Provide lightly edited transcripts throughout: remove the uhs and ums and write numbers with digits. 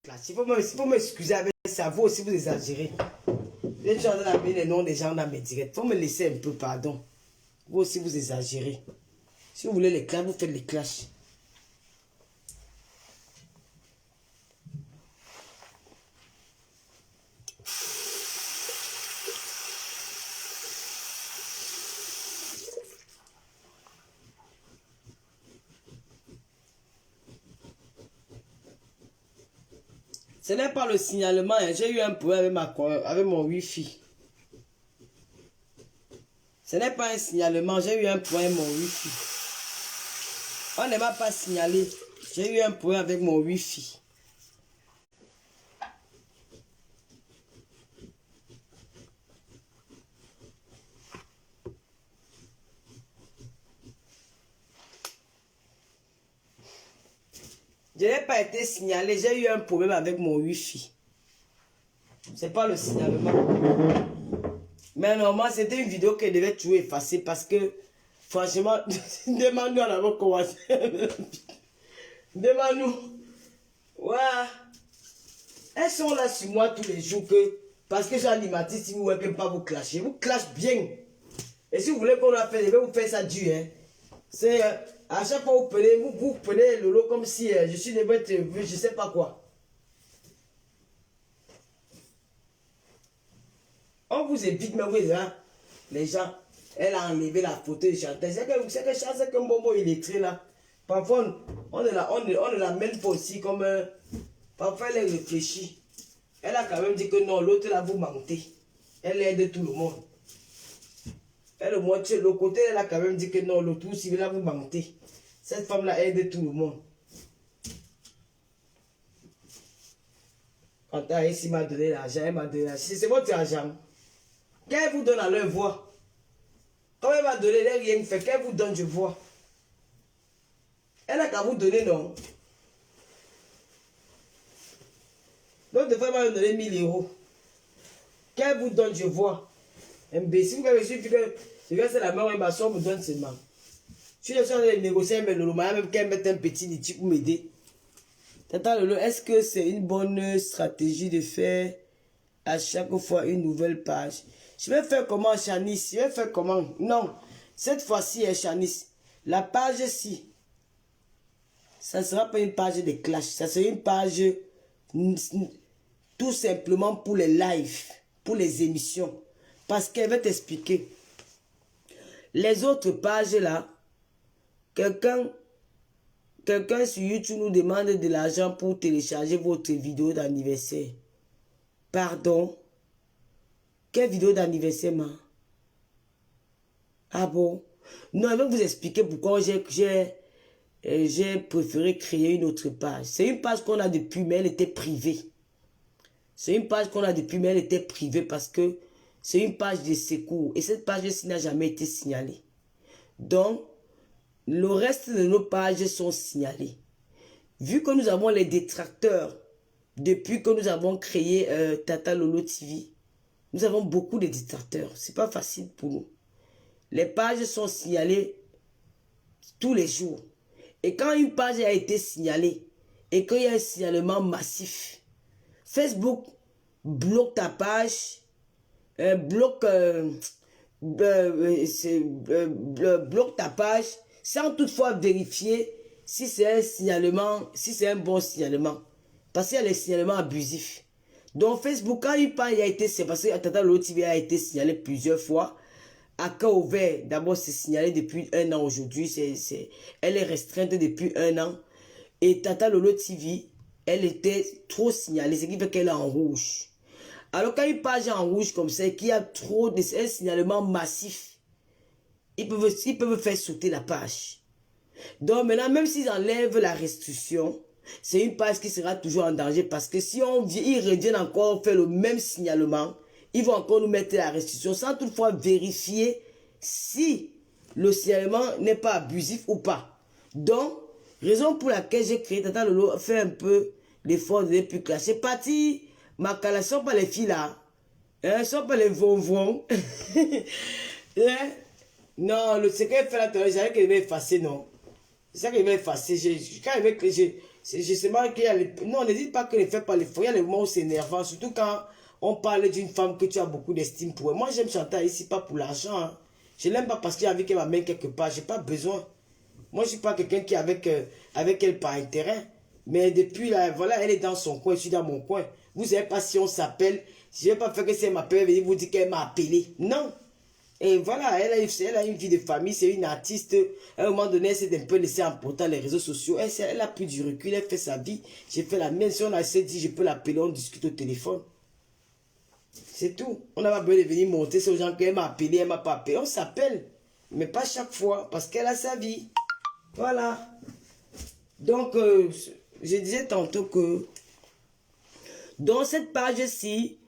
Il faut m'excuser avec ça. Vous aussi, vous exagérez. Les gens ont amené les noms des gens dans mes directs. Il faut me laisser un peu, pardon. Vous aussi, vous exagérez. Si vous voulez les clashs, vous faites les clashs. Ce n'est pas le signalement. Hein. J'ai eu un problème avec mon Wi-Fi. Ce n'est pas un signalement. J'ai eu un problème avec mon Wi-Fi. On ne m'a pas signalé. J'ai eu un problème avec mon Wi-Fi. Je n'ai pas été signalé. J'ai eu un problème avec mon Wi-Fi. C'est pas le signalement. Mais normalement, c'était une vidéo que je devais tout effacer parce que, franchement, demande-nous à l'avoir commencé. Demande-nous. Ouais. Elles sont là sur moi tous les jours que, parce que j'ai animatrice, si vous ne voulez pas vous clasher. Vous clashez bien. Et si vous voulez qu'on l'a fait, je vais vous faire ça dur. Hein. C'est à chaque fois vous prenez le lot comme si je suis de votre je sais pas quoi. On vous évite, mais vous là, les gens, elle a enlevé la photo de Chantal. C'est que Chantal, c'est qu'un bonbon illettré là. Parfois, on ne la mène pas aussi comme parfois elle réfléchit. Elle a quand même dit que non, l'autre là vous mentez. Elle aide tout le monde. Elle, le côté, elle a quand même dit que non, l'autre aussi, là, vous mentez. Cette femme-là aide tout le monde. Quand elle m'a donné l'argent, elle m'a donné l'argent. C'est votre argent. Qu'elle vous donne à leur voix. Quand elle m'a donné, elle n'a rien fait. Qu'elle vous donne, je vois. Elle n'a qu'à vous donner, non. Donc, de fois, elle m'a donné 1000 euros. Qu'elle vous donne, je vois. Imbécile, vous avez su que c'est la mère, ma soeur me donne seulement. Je suis en train de négocier avec le même qu'elle mette un petit litige pour m'aider. Tata Lolo, est-ce que c'est une bonne stratégie de faire à chaque fois une nouvelle page? Je vais faire comment, Chanice? Je vais faire comment? Non, cette fois-ci, Chanice, la page-ci, ça ne sera pas une page de clash. Ça sera une page tout simplement pour les lives, pour les émissions. Parce qu'elle va t'expliquer. Les autres pages là, quelqu'un sur YouTube nous demande de l'argent pour télécharger votre vidéo d'anniversaire. Pardon? Quelle vidéo d'anniversaire, ma? Ah bon? Non, je vais vous expliquer pourquoi j'ai préféré créer une autre page. C'est une page qu'on a depuis, mais elle était privée. C'est une page qu'on a depuis, mais elle était privée parce que c'est une page de secours. Et cette page-ci n'a jamais été signalée. Donc, le reste de nos pages sont signalées. Vu que nous avons les détracteurs, depuis que nous avons créé Tata Lolo TV, nous avons beaucoup de détracteurs. C'est pas facile pour nous. Les pages sont signalées tous les jours. Et quand une page a été signalée, et qu'il y a un signalement massif, Facebook bloque ta page, bloque ta page sans toutefois vérifier si c'est un signalement, si c'est un bon signalement. Parce qu'il y a les signalements abusifs. Donc Facebook, quand une page a été, c'est parce que Tata Lolo TV a été signalé plusieurs fois. À cas ouvert, d'abord c'est signalé depuis 1 an aujourd'hui. Elle est restreinte depuis 1 an. Et Tata Lolo TV, elle était trop signalée, ce qui fait qu'elle est en rouge. Alors quand une page est en rouge comme ça, qu'il y a trop de signalements massifs, ils peuvent faire sauter la page. Donc maintenant, même s'ils enlèvent la restriction, c'est une page qui sera toujours en danger parce que si ils reviennent encore faire le même signalement, ils vont encore nous mettre la restriction sans toutefois vérifier si le signalement n'est pas abusif ou pas. Donc, raison pour laquelle j'ai créé Tata Lolo, fait un peu l'effort de ne plus clasher. C'est parti, ma cala, ce ne sont pas les filles là. Ce ne sont pas les vonvons. Hein? Non, ce qu'elle fait là, j'avais qu'elle va effacer, non. C'est ça qu'elle va effacer. Je sais pas qu'il y a les... Non, ne dites pas que ne fait pas l'effort. Il y a les moments où c'est énervant. Surtout quand on parle d'une femme que tu as beaucoup d'estime pour elle. Moi, j'aime chanter ici, pas pour l'argent. Hein. Je l'aime pas parce qu'il a envie qu'elle m'amène quelque part. J'ai pas besoin. Moi, je suis pas quelqu'un qui est avec elle par intérêt. Mais depuis là, voilà, elle est dans son coin, je suis dans mon coin. Vous savez pas si on s'appelle. Je vais pas faire que si elle m'appelle, elle vous dire qu'elle m'a appelé. Non. Et voilà, elle a une vie de famille, c'est une artiste. À un moment donné, elle s'est un peu laissée emporter les réseaux sociaux. Elle a pris du recul, elle fait sa vie. J'ai fait la mienne. Si on a assez dit, je peux l'appeler, on discute au téléphone. C'est tout. On n'a pas besoin de venir monter sur les gens qu'elle m'a appelé, elle m'a pas appelé. On s'appelle, mais pas chaque fois, parce qu'elle a sa vie. Voilà. Donc, je disais tantôt que dans cette page-ci,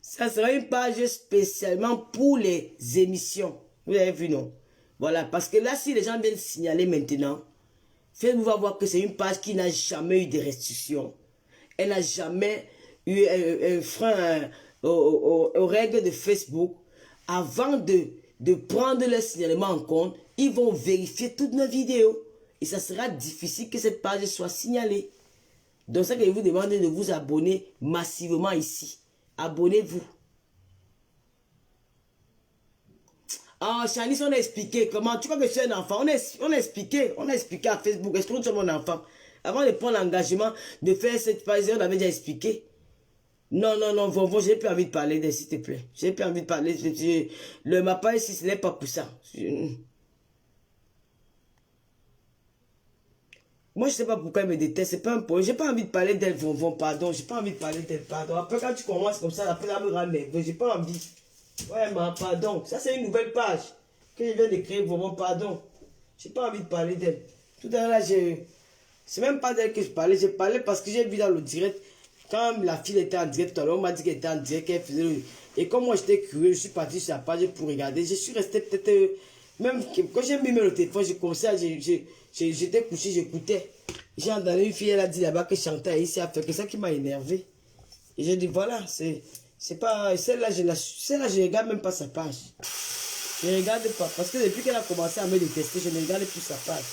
ça sera une page spécialement pour les émissions. Vous avez vu, non? Voilà, parce que là, si les gens viennent signaler maintenant, Facebook va voir que c'est une page qui n'a jamais eu de restrictions. Elle n'a jamais eu un frein aux règles de Facebook. Avant de prendre le signalement en compte, ils vont vérifier toutes nos vidéos. Et ça sera difficile que cette page soit signalée. Donc, ça que je vous demande de vous abonner massivement ici. Abonnez-vous. Ah, Chanice, on a expliqué comment. Tu crois que je suis un enfant? On a expliqué à Facebook. Est-ce que tu es mon enfant? Avant de prendre l'engagement de faire cette page, on avait déjà expliqué. Non, non, non, Vonvon, j'ai plus envie de parler d'elle, s'il te plaît. J'ai plus envie de parler. Ma page ici, ce n'est pas pour ça. Moi, je ne sais pas pourquoi elle me déteste. C'est pas un problème. J'ai pas envie de parler d'elle, Vonvon, pardon. J'ai pas envie de parler d'elle, pardon. Après, quand tu commences comme ça, après, elle me rend nerveux. J'ai pas envie. Ouais, mais pardon. Ça, c'est une nouvelle page que je viens de créer, Vonvon, pardon. J'ai pas envie de parler d'elle. Tout à l'heure, là, c'est même pas d'elle que je parlais. J'ai parlé parce que j'ai vu dans le direct, quand la fille était en direct, tout à l'heure, on m'a dit qu'elle était en direct, qu'elle faisait le... Et comme moi, j'étais curieux, je suis parti sur la page pour regarder. Je suis resté peut-être... Même quand j'ai mis le téléphone, j'ai commencé à... J'étais couché, j'écoutais. J'ai entendu une fille, elle a dit là-bas que chantait ici, elle fait que ça qui m'a énervé. Et j'ai dit, voilà, c'est pas... Celle-là, je regarde même pas sa page. Je ne regarde pas. Parce que depuis qu'elle a commencé à me détester, je ne regarde plus sa page.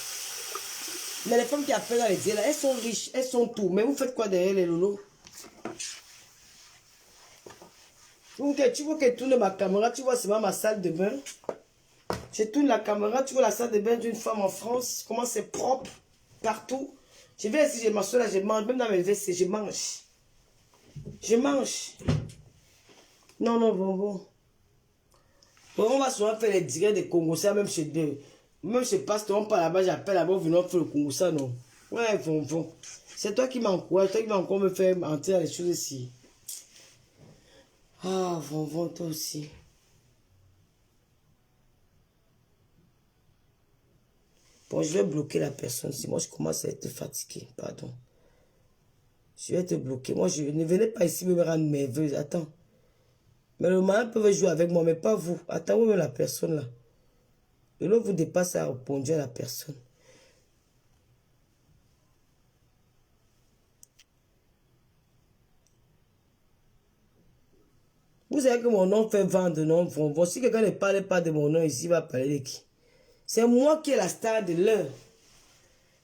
Mais les femmes qui appellent dans les dieux, là, elles sont riches, elles sont tout. Mais vous faites quoi derrière les lolos? Tu vois que tourne ma caméra, tu vois, c'est ma salle de bain. Je tourne la caméra, tu vois la salle de bain d'une femme en France, comment c'est propre, partout. Je vais ici, je m'assois là, je mange, même dans mes vestes, je mange. Je mange. Non, non, bon. On va souvent faire les directs des Congolais, même chez deux. Même chez Pasteur, on parle là-bas, j'appelle là-bas, venons faire le Congolais, non. Ouais, bon. C'est toi qui m'encourage, toi qui vas encore me faire entrer dans les choses ici. Ah, bon, toi aussi. Bon, je vais bloquer la personne. Si moi, je commence à être fatigué, pardon. Je vais te bloquer. Moi, je ne venais pas ici me rendre nerveuse. Attends. Mais le malin peut jouer avec moi, mais pas vous. Attends, où est la personne là? Et là, vous dépassez à répondre à la personne. Vous savez que mon nom fait vendre, non? Bon, si quelqu'un ne parle pas de mon nom ici, il va parler de qui? C'est moi qui est la star de l'heure.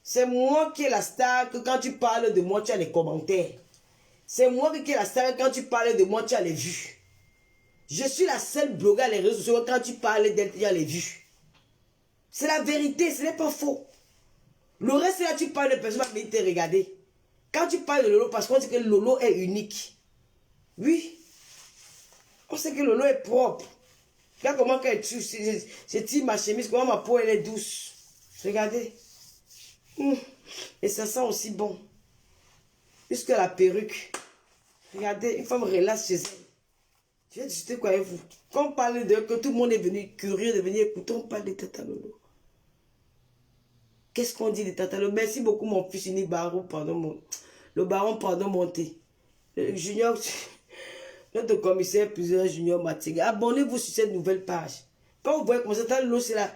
C'est moi qui est la star que quand tu parles de moi, tu as les commentaires. C'est moi qui est la star quand tu parles de moi, tu as les vues. Je suis la seule blogueur à les réseaux sociaux quand tu parles d'elle, tu as les vues. C'est la vérité, ce n'est pas faux. Le reste, là, tu parles de personnes qui te regarder. Quand tu parles de Lolo, parce qu'on sait que Lolo est unique. Oui. On sait que Lolo est propre. Regarde comment elle tue. Je tire ma chemise, comment ma peau elle est douce. Regardez. Et ça sent aussi bon. Plus que la perruque. Regardez, une femme relaxe chez elle. Je vais discuter quoi avec vous. Quand on parle de que tout le monde est venu curieux de venir écouter, on parle de Tata Lolo. Qu'est-ce qu'on dit de Tata Lolo? Merci beaucoup mon fils Uni Baron, pardon, le baron, pardon, monté. Junior, notre commissaire, plusieurs Junior Matiga. Abonnez-vous sur cette nouvelle page. Quand vous voyez comme ça, Tata Lolo, c'est là.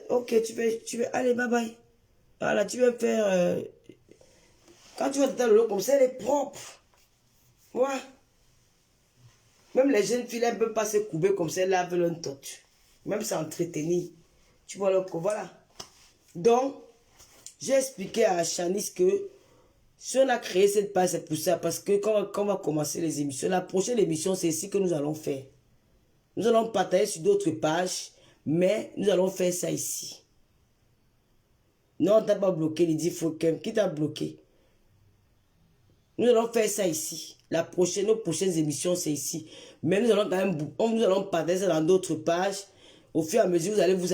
Ok, tu veux, allez, bye bye. Voilà, tu veux faire... Quand tu vois Tata Lolo comme ça, elle est propre. Ouais. Même les jeunes filles, elles ne peuvent pas se couper comme ça, elles lavent leur tortue. Même s'entretenir. Tu vois le coup, voilà. Donc, j'ai expliqué à Chanice que Si on a créé cette page, c'est pour ça. Parce que quand on va commencer les émissions, la prochaine émission, c'est ici que nous allons faire. Nous allons partager sur d'autres pages, mais nous allons faire ça ici. Non, on t'a pas bloqué, il dit Fokem. Qui t'a bloqué? Nous allons faire ça ici. Nos prochaines émissions, c'est ici. Mais nous allons quand même, nous allons partager ça dans d'autres pages. Au fur et à mesure, vous allez vous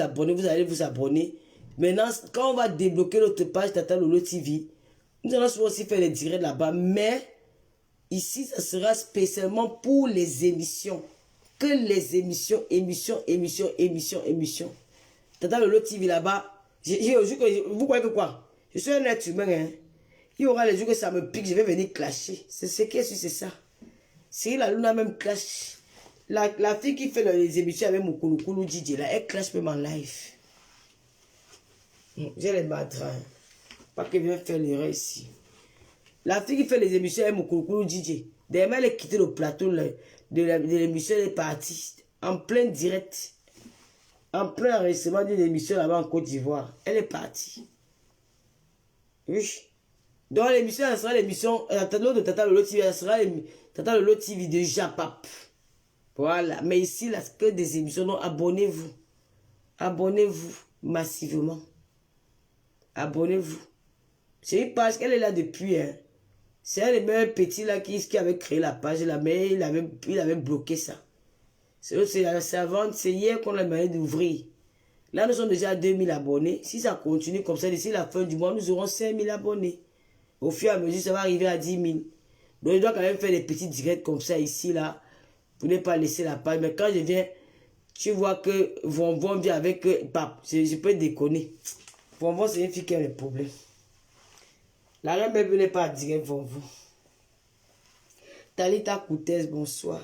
abonner. Maintenant, quand on va débloquer notre page Tata Lolo TV, nous allons souvent aussi faire les directs là-bas. Mais ici, ça sera spécialement pour les émissions. Que les émissions. Tata Lolo TV là-bas. Vous croyez que quoi? Je suis un être humain, hein. Il y aura les jours que ça me pique, je vais venir clasher. C'est ce qui est sûr, c'est ça. Cyril Hanouna même clash. La fille qui fait les émissions avec mon Kouloukoulou DJ, là, elle clash même en live. J'ai les battre. Hein. Pas qu'elle vienne faire l'erreur ici. La fille qui fait les émissions avec mon Kouloukoulou DJ, derrière elle est quittée le plateau de l'émission, elle est partie en plein direct. En plein enregistrement d'une émission là-bas en Côte d'Ivoire. Elle est partie. Oui. Donc l'émission, ça sera l'émission, de Tata Lolo TV, ça sera Tata Lolo TV de Japap. Voilà. Mais ici, là, que des émissions, non, abonnez-vous. Abonnez-vous massivement. Abonnez-vous. C'est une page qu'elle est là depuis, hein. C'est un des mêmes petits là qui avait créé la page là, mais il avait bloqué ça. C'est la savante, c'est hier qu'on a demandé d'ouvrir. Là, nous sommes déjà à 2000 abonnés. Si ça continue comme ça, d'ici la fin du mois, nous aurons 5000 abonnés. Au fur et à mesure, ça va arriver à 10 000. Donc, je dois quand même faire des petits directs comme ça ici, là. Pour ne pas laisser la page. Mais quand je viens, tu vois que Vonvon vient avec Pape. Je peux déconner. Vonvon, c'est une fille qui a des problèmes. La reine même n'est pas direct Vonvon. Talita Koutès, bonsoir.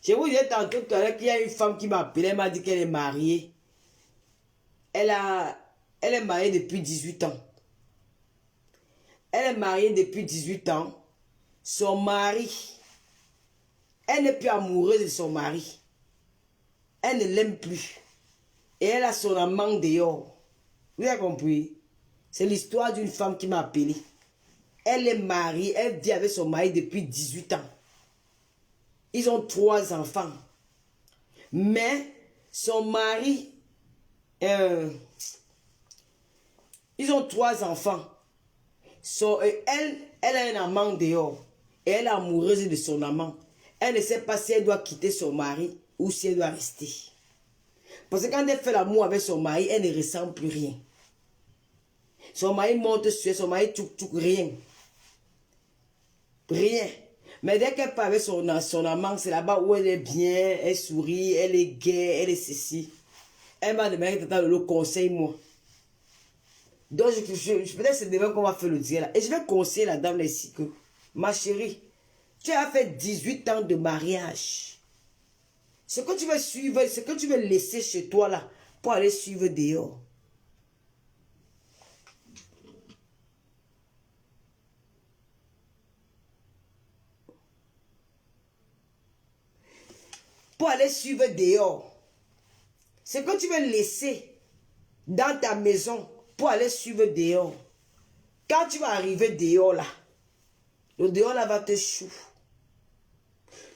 Je vous disais tantôt tout à l'heure qu'il y a une femme qui m'a appelé. Elle m'a dit qu'elle est mariée. Elle est mariée depuis 18 ans. Elle est mariée depuis 18 ans. Son mari, elle n'est plus amoureuse de son mari. Elle ne l'aime plus. Et elle a son amant dehors. Vous avez compris? C'est l'histoire d'une femme qui m'a appelé. Elle est mariée, elle vit avec son mari depuis 18 ans. Ils ont 3 enfants. Mais son mari, ils ont 3 enfants. Elle a un amant dehors. Et elle est amoureuse de son amant. Elle ne sait pas si elle doit quitter son mari ou si elle doit rester. Parce que quand elle fait l'amour avec son mari, elle ne ressent plus rien. Son mari monte sur elle, son mari tchouk, rien. Rien. Mais dès qu'elle parle avec son amant, c'est là-bas où elle est bien, elle sourit, elle est gaie, elle est ceci. Elle m'a demandé de le conseil, moi. Donc, peut-être c'est demain qu'on va faire le dire là. Et je vais conseiller la dame ici que, ma chérie, tu as fait 18 ans de mariage. Ce que tu veux suivre, ce que tu veux laisser chez toi là, pour aller suivre dehors. Pour aller suivre dehors. Ce que tu veux laisser dans ta maison pour aller suivre dehors. Quand tu vas arriver dehors là, le dehors là va te chou.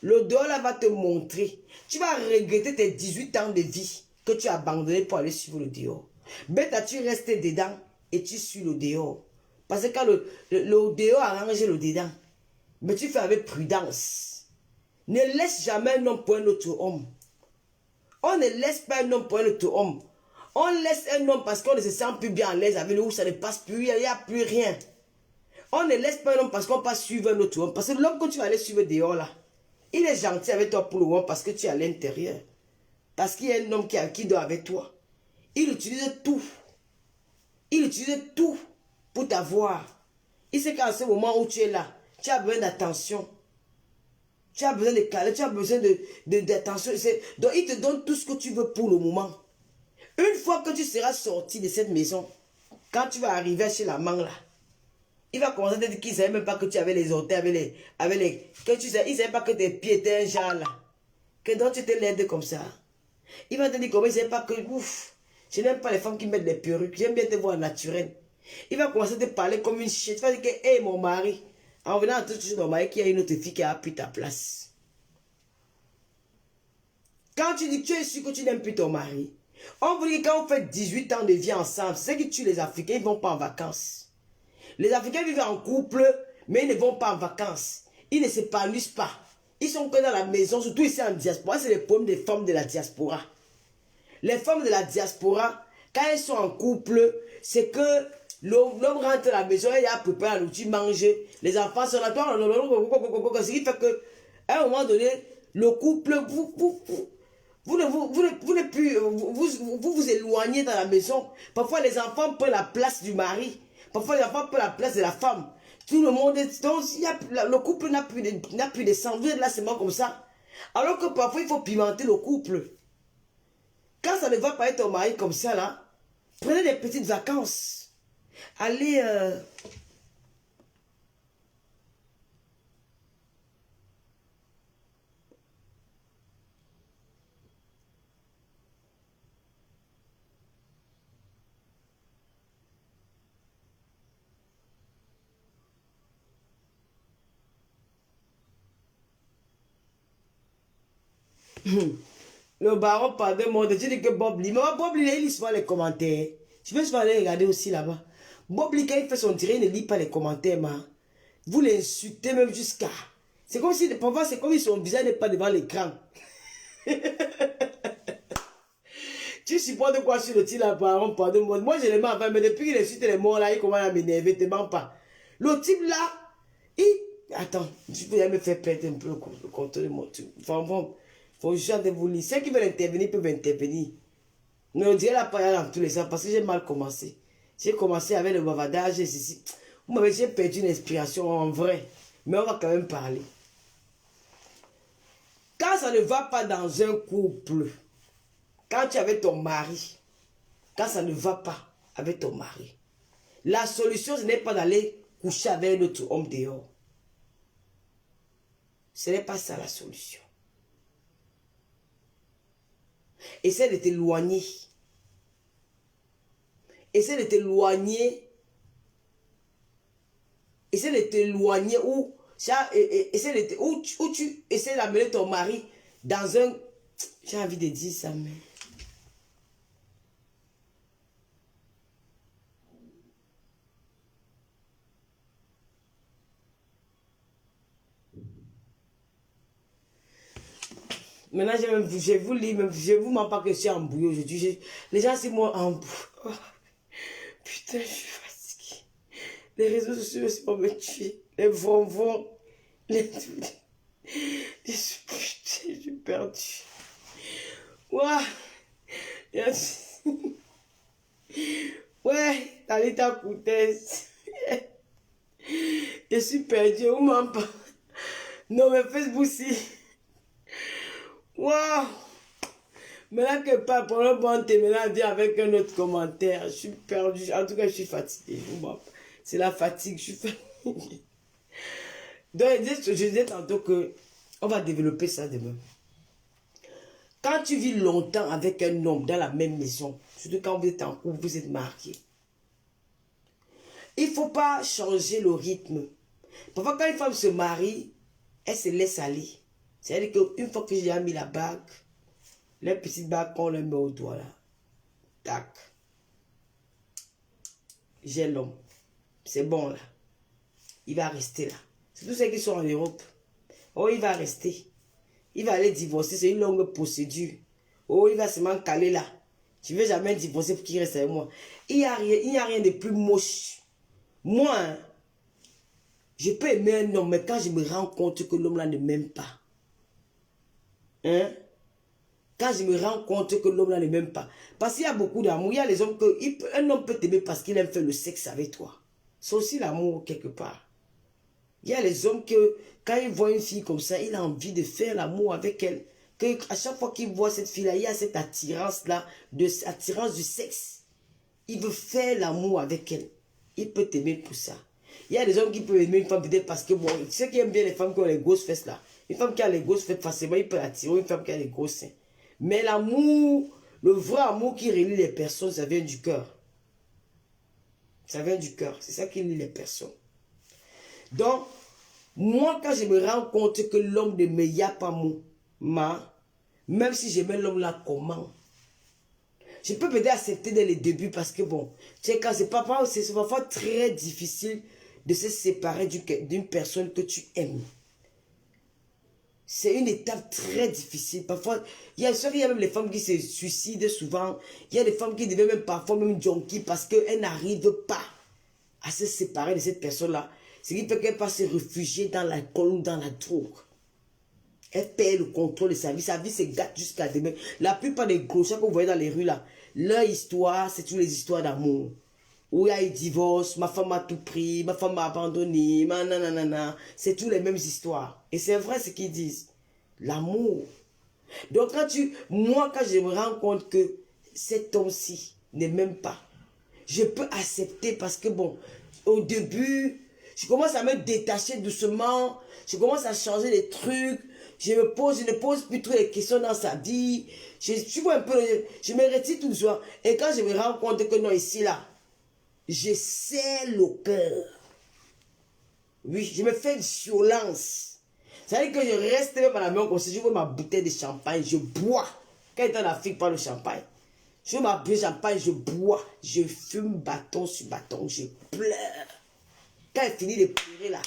Le dehors là va te montrer. Tu vas regretter tes 18 ans de vie que tu as abandonné pour aller suivre le dehors. Mais tu restes dedans et tu suis le dehors. Parce que quand le dehors arrange le dedans, mais tu fais avec prudence. Ne laisse jamais un homme pour un autre homme. On ne laisse pas un homme pour un autre homme. On laisse un homme parce qu'on ne se sent plus bien à l'aise avec lui, où ça ne passe plus, il n'y a plus rien. On ne laisse pas un homme parce qu'on passe suivre un autre homme. Parce que l'homme que tu vas aller suivre dehors là, il est gentil avec toi pour le moment parce que tu es à l'intérieur. Parce qu'il y a un homme qui dort avec toi. Il utilise tout. Il utilise tout pour t'avoir. Il sait qu'à ce moment où tu es là, tu as besoin d'attention. Tu as besoin de câlin, tu as besoin d'attention. Donc il te donne tout ce que tu veux pour le moment. Une fois que tu seras sorti de cette maison, quand tu vas arriver chez l'amant là, il va commencer à te dire qu'il ne savait même pas que tu avais les orteils, que tu sais, il ne savait pas que tes pieds étaient un genre là. Que donc tu étais laide comme ça. Il va te dire comment il ne savait pas que, ouf, je n'aime pas les femmes qui mettent des perruques, j'aime bien te voir naturel. Il va commencer à te parler comme une chienne. Tu vas dire que, hé, mon mari. En venant à te toucher ton mari, qu'il y a une autre fille qui a pris ta place. Quand tu dis que tu es sûr que tu n'aimes plus ton mari, on vous dit que quand vous faites 18 ans de vie ensemble, c'est qui tue les Africains, ils ne vont pas en vacances. Les Africains vivent en couple, mais ils ne vont pas en vacances. Ils ne s'épanouissent pas. Ils sont que dans la maison, surtout ici en diaspora. C'est le problème des femmes de la diaspora. Les femmes de la diaspora, quand elles sont en couple, c'est que l'homme rentre à la maison, il a préparé la nourriture, mange, les enfants sont là, ce qui fait que, à un moment donné, le couple, vous vous éloignez dans la maison. Parfois, les enfants prennent la place du mari. Parfois, les enfants prennent la place de la femme. Tout le monde est... Donc, le couple n'a plus de sang. Vous êtes là seulement comme ça. Alors que parfois, il faut pimenter le couple. Quand ça ne va pas être ton mari comme ça, là, prenez des petites vacances. Allez... Le baron, pardon, tu dis que Bob Lee. Mais Bob Lee, il lit souvent les commentaires. Je vais souvent aller regarder aussi là-bas. Bob Lee, quand il fait son tiré, il ne lit pas les commentaires, man. Vous l'insultez même jusqu'à... C'est comme si, parfois, c'est comme si son visage n'est pas devant l'écran. Tu supportes quoi sur le tir là, baron, pardon, moi je l'aime avant, mais depuis qu'il insulte les morts là, il commence à m'énerver, te mens pas. Le type là, il... Attends, je peux me faire perdre un peu le contrôle de mon truc. Enfin bon... Faut juste de vous lire. Ceux qui veulent intervenir peuvent intervenir. Mais on dirait la paille dans tous les sens parce que j'ai mal commencé. J'ai commencé avec le bavardage et ceci. J'ai perdu une inspiration en vrai. Mais on va quand même parler. Quand ça ne va pas dans un couple, quand tu es avec ton mari, quand ça ne va pas avec ton mari, la solution ce n'est pas d'aller coucher avec l'autre homme dehors. Ce n'est pas ça la solution. Essaie de t'éloigner. Essaie de t'éloigner. Essaie de t'éloigner où tu essaies d'amener ton mari dans un... J'ai envie de dire ça, mais... Maintenant, je vous lis, je vous mens pas que je suis embrouillée aujourd'hui. Les gens, c'est moi embrouillée. Oh, putain, je suis fatiguée. Les réseaux sociaux, c'est pour me tuer. Les bonbons, putain, je suis perdue. Ouah. Ouais, Talita Koutes. Je suis perdue, on m'en parle. Non, mais Facebook, si. Waouh! Maintenant que pas pour le bon terminal, viens avec un autre commentaire. Je suis perdu. En tout cas, je suis fatigué. C'est la fatigue. Je suis fatigué. Donc, je disais tantôt que on va développer ça demain. Quand tu vis longtemps avec un homme dans la même maison, surtout quand vous êtes en couple, vous êtes mariés, il ne faut pas changer le rythme. Parfois, quand une femme se marie, elle se laisse aller. C'est-à-dire qu'une fois que j'ai mis la bague, les petites bagues qu'on le met au doigt là, tac, j'ai l'homme. C'est bon là. Il va rester là. C'est tous ceux qui sont en Europe. Oh, il va rester. Il va aller divorcer, c'est une longue procédure. Oh, il va se caler là. Je ne vais jamais divorcer pour qu'il reste avec moi. Il n'y a rien de plus moche. Moi, hein, je peux aimer un homme, mais quand je me rends compte que l'homme là ne m'aime pas, hein? Quand je me rends compte que l'homme là ne m'aime pas. Parce qu'il y a beaucoup d'amour. Il y a les hommes que... Un homme peut t'aimer parce qu'il aime faire le sexe avec toi. C'est aussi l'amour quelque part. Il y a les hommes que... Quand ils voient une fille comme ça, il a envie de faire l'amour avec elle. Que à chaque fois qu'il voit cette fille-là, il y a cette attirance-là, attirance du sexe. Il veut faire l'amour avec elle. Il peut t'aimer pour ça. Il y a des hommes qui peuvent aimer une femme peut-être parce que... Bon, ceux qui aiment bien les femmes qui ont les grosses fesses là. Une femme qui a les grosses fesses, forcément, il peut l'attirer. Une femme qui a les grosses seins. Mais l'amour, le vrai amour qui relie les personnes, ça vient du cœur. Ça vient du cœur. C'est ça qui lie les personnes. Donc, moi, quand je me rends compte que l'homme ne me y a pas même si j'aimais l'homme là, comment? Je peux peut-être accepter dès les débuts parce que bon, tu sais, quand c'est parfois très difficile de se séparer d'une personne que tu aimes. C'est une étape très difficile. Parfois, il y a même les femmes qui se suicident souvent. Il y a des femmes qui deviennent même parfois même junkies parce qu'elles n'arrivent pas à se séparer de cette personne-là. Ce qui fait qu'elle va se réfugier dans l'alcool ou dans la drogue. Elle perd le contrôle de sa vie. Sa vie se gâte jusqu'à demain. La plupart des gros que vous voyez dans les rues là, leur histoire, c'est toutes les histoires d'amour. Où il y a eu divorce, ma femme m'a tout pris, ma femme m'a abandonné, nanana. C'est toutes les mêmes histoires. Et c'est vrai ce qu'ils disent. L'amour. Donc moi quand je me rends compte que cet homme-ci ne m'aime pas, je peux accepter parce que bon, au début, je commence à me détacher doucement, je commence à changer les trucs, je ne pose plus trop les questions dans sa vie, je vois un peu, je me retire tout doucement. Et quand je me rends compte que non, ici, là, je serre le cœur. Oui, je me fais violence. Ça veut dire que je reste même à la maison comme si je veux ma bouteille de champagne, je bois. Quand il est en Afrique, pas le champagne. Je veux ma bouteille de champagne, je bois. Je fume bâton sur bâton, je pleure. Quand il finit de pleurer là.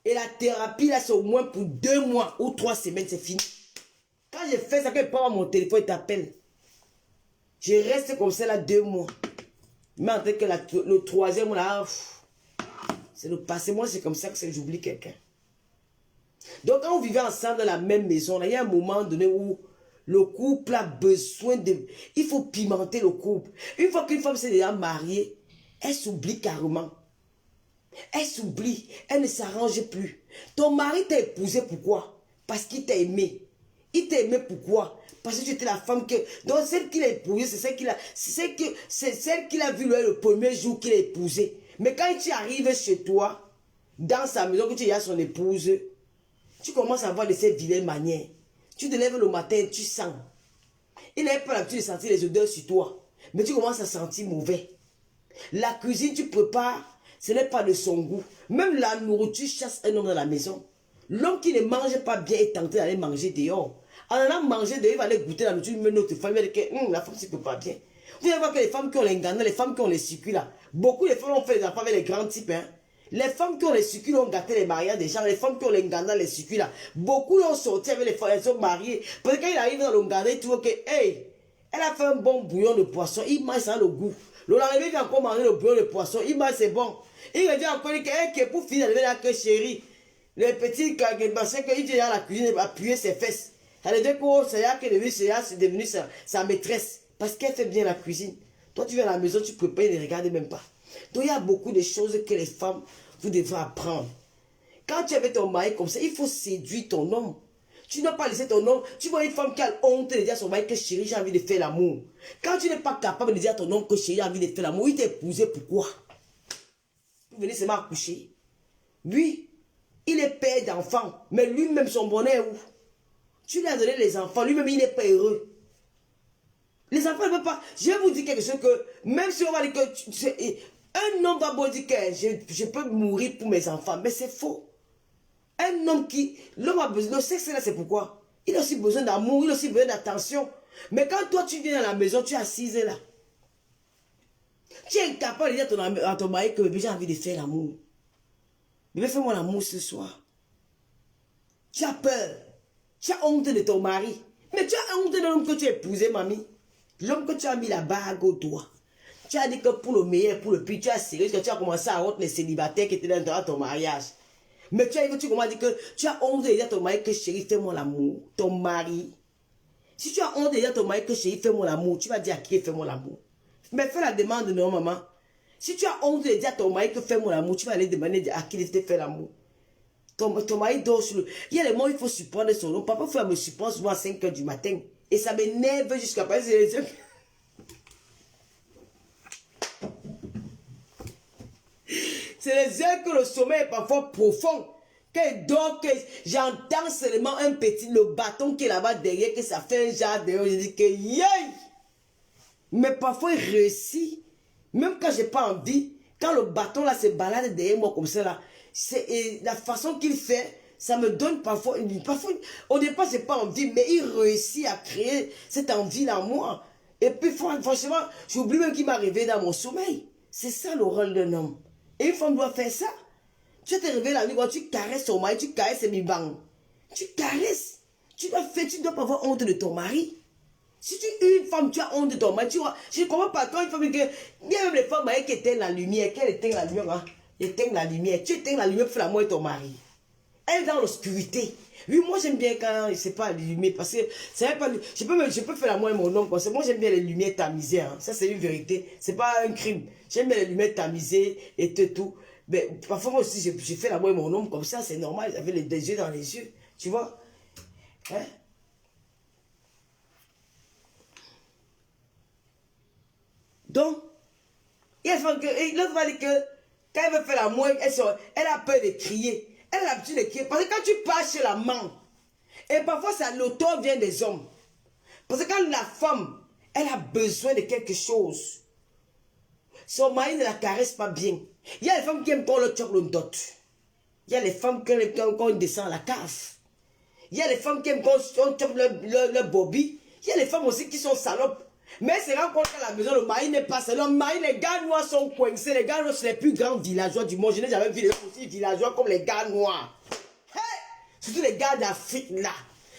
Et la thérapie là, c'est au moins pour 2 mois ou 3 semaines, c'est fini. Quand je fais ça, quand il prend mon téléphone, il t'appelle. Je reste comme ça là 2 mois. Mais en fait que le 3e là, c'est le passé. Moi, c'est comme ça que j'oublie quelqu'un. Donc, quand on vivait ensemble dans la même maison, là, il y a un moment donné où le couple a besoin de... Il faut pimenter le couple. Une fois qu'une femme s'est déjà mariée, elle s'oublie carrément. Elle s'oublie. Elle ne s'arrange plus. Ton mari t'a épousé pourquoi? Parce qu'il t'a aimé. Il t'a aimé pourquoi? Parce que tu étais la femme que... Donc, celle qu'il a épousée, c'est celle qu'il a vue le premier jour qu'il a épousée. Mais quand tu arrives chez toi, dans sa maison, que tu as son épouse, tu commences à voir de ces vilaines manières. Tu te lèves le matin, tu sens. Il n'avait pas l'habitude de sentir les odeurs sur toi. Mais tu commences à sentir mauvais. La cuisine, tu prépares, ce n'est pas de son goût. Même la nourriture chasse un homme dans la maison. L'homme qui ne mange pas bien est tenté d'aller manger dehors. En allant manger dehors, il va aller goûter la nourriture, mais notre femme, il va dire que la femme, ne peut pas bien. Vous allez voir que les femmes qui ont les gâteaux, les femmes qui ont les circuits là, beaucoup de femmes ont fait des enfants avec les grands types. Hein. Les femmes qui ont les circuits ont gâté les mariages des gens. Les femmes qui ont les gâteaux, les circuits là, beaucoup l'ont sorti avec les femmes, elles sont mariées. Parce que quand il arrive dans le gâteau, il trouve que, hey, elle a fait un bon bouillon de poisson, il mange ça le goût. Le lendemain, il va encore manger le bouillon de poisson, il mange, c'est bon. Il revient encore, il dit que, hey, pour finir, elle là que chérie, le petit bassin qu'il dit dans la cuisine, il va appuyer ses fesses. Elle dit que c'est devenu sa maîtresse. Parce qu'elle fait bien la cuisine. Toi, tu viens à la maison, tu prépares, ne regardes même pas. Donc, il y a beaucoup de choses que les femmes, vous devez apprendre. Quand tu es avec ton mari comme ça, il faut séduire ton homme. Tu n'as pas laissé ton homme. Tu vois une femme qui a honte de dire à son mari que chérie, j'ai envie de faire l'amour. Quand tu n'es pas capable de dire à ton homme que chérie, j'ai envie de faire l'amour, il t'a épousé pourquoi? Vous venez seulement accoucher. Lui, il est père d'enfants, mais lui-même, son bonheur est où? Tu lui as donné les enfants, lui-même, il n'est pas heureux. Les enfants ne peuvent pas. Je vais vous dire quelque chose que, même si on va dire que un homme va vous dire que je peux mourir pour mes enfants, mais c'est faux. Un homme l'homme a besoin, le sexe là, c'est pourquoi? Il a aussi besoin d'amour, il a aussi besoin d'attention. Mais quand toi, tu viens dans la maison, tu es assise là. Tu es incapable de dire à ton mari que j'ai envie de faire l'amour. Bébé, fais-moi l'amour ce soir. Tu as peur. Tu as honte de ton mari. Mais tu as honte de l'homme que tu as épousé, mamie. L'homme que tu as mis la bague au doigt. Tu as dit que pour le meilleur, pour le pire, tu as sérieux que tu as commencé à honte les célibataires qui étaient dans ton mariage. Mais tu commences à dire que tu as honte de dire à ton mari que chérie, fais-moi l'amour. Ton mari. Si tu as honte de dire à ton mari que chérie, fais-moi l'amour, tu vas dire à qui fais-moi l'amour. Mais fais la demande, non, maman. Si tu as honte de dire à ton mari que fais-moi l'amour, tu vas aller demander à qui il te fait l'amour. Ton mari dort sur le... Il y a des moments où il faut surprendre son nom. Papa, il faut me surprendre souvent à 5 h du matin. Et ça m'énerve jusqu'à présent. C'est les heures que le sommeil est parfois profond. Donc, j'entends seulement le bâton qui est là-bas derrière, que ça fait un genre de... Je dis que, yay! Mais parfois, il réussit. Même quand j'ai pas envie, quand le bâton là se balade derrière moi comme ça là, c'est la façon qu'il fait, ça me donne parfois, au départ j'ai pas envie, mais il réussit à créer cette envie là en moi. Et puis franchement, j'oublie même qu'il m'a réveillé dans mon sommeil. C'est ça le rôle d'un homme. Et une femme doit faire ça. Tu te réveilles la nuit, quand tu caresses ton mari, tu caresses ses mi-bangs. Tu caresses. Tu dois pas avoir honte de ton mari. Si tu es une femme, tu as honte de ton mari. Je ne comprends pas quand une femme, il y a même les femmes qui éteignent la lumière. Qu'elle éteigne la lumière, hein? Éteigne la lumière. Tu éteignes la lumière pour faire l'amour avec ton mari. Elle est dans l'obscurité. Oui, moi j'aime bien quand c'est pas les lumières. Parce que c'est pas, je peux faire l'amour avec mon homme. Parce que moi j'aime bien les lumières tamisées. Hein. Ça c'est une vérité. C'est pas un crime. J'aime bien les lumières tamisées et tout. Mais parfois moi aussi je fais l'amour avec mon homme comme ça. C'est normal. Avec des yeux dans les yeux. Tu vois? Hein? Donc, l'autre va dire que quand elle veut faire l'amour, elle a peur de crier. Elle a l'habitude de crier. Parce que quand tu pars chez la main, et parfois ça l'auteur vient des hommes. Parce que quand la femme, elle a besoin de quelque chose, son mari ne la caresse pas bien. Il y a les femmes qui aiment qu'on le choque le dot. Il y a les femmes qui aiment qu'on descend à la cave. Il y a les femmes qui aiment qu'on choque le bobby. Il y a les femmes aussi qui sont salopes. Mais c'est quand à la maison, le mari n'est pas seul. Le mari, les gars noirs sont coincés. Les gars noirs, c'est les plus grands villageois du monde. Je n'ai jamais vu aussi villageois comme les gars noirs. Hey! Surtout les gars d'Afrique là.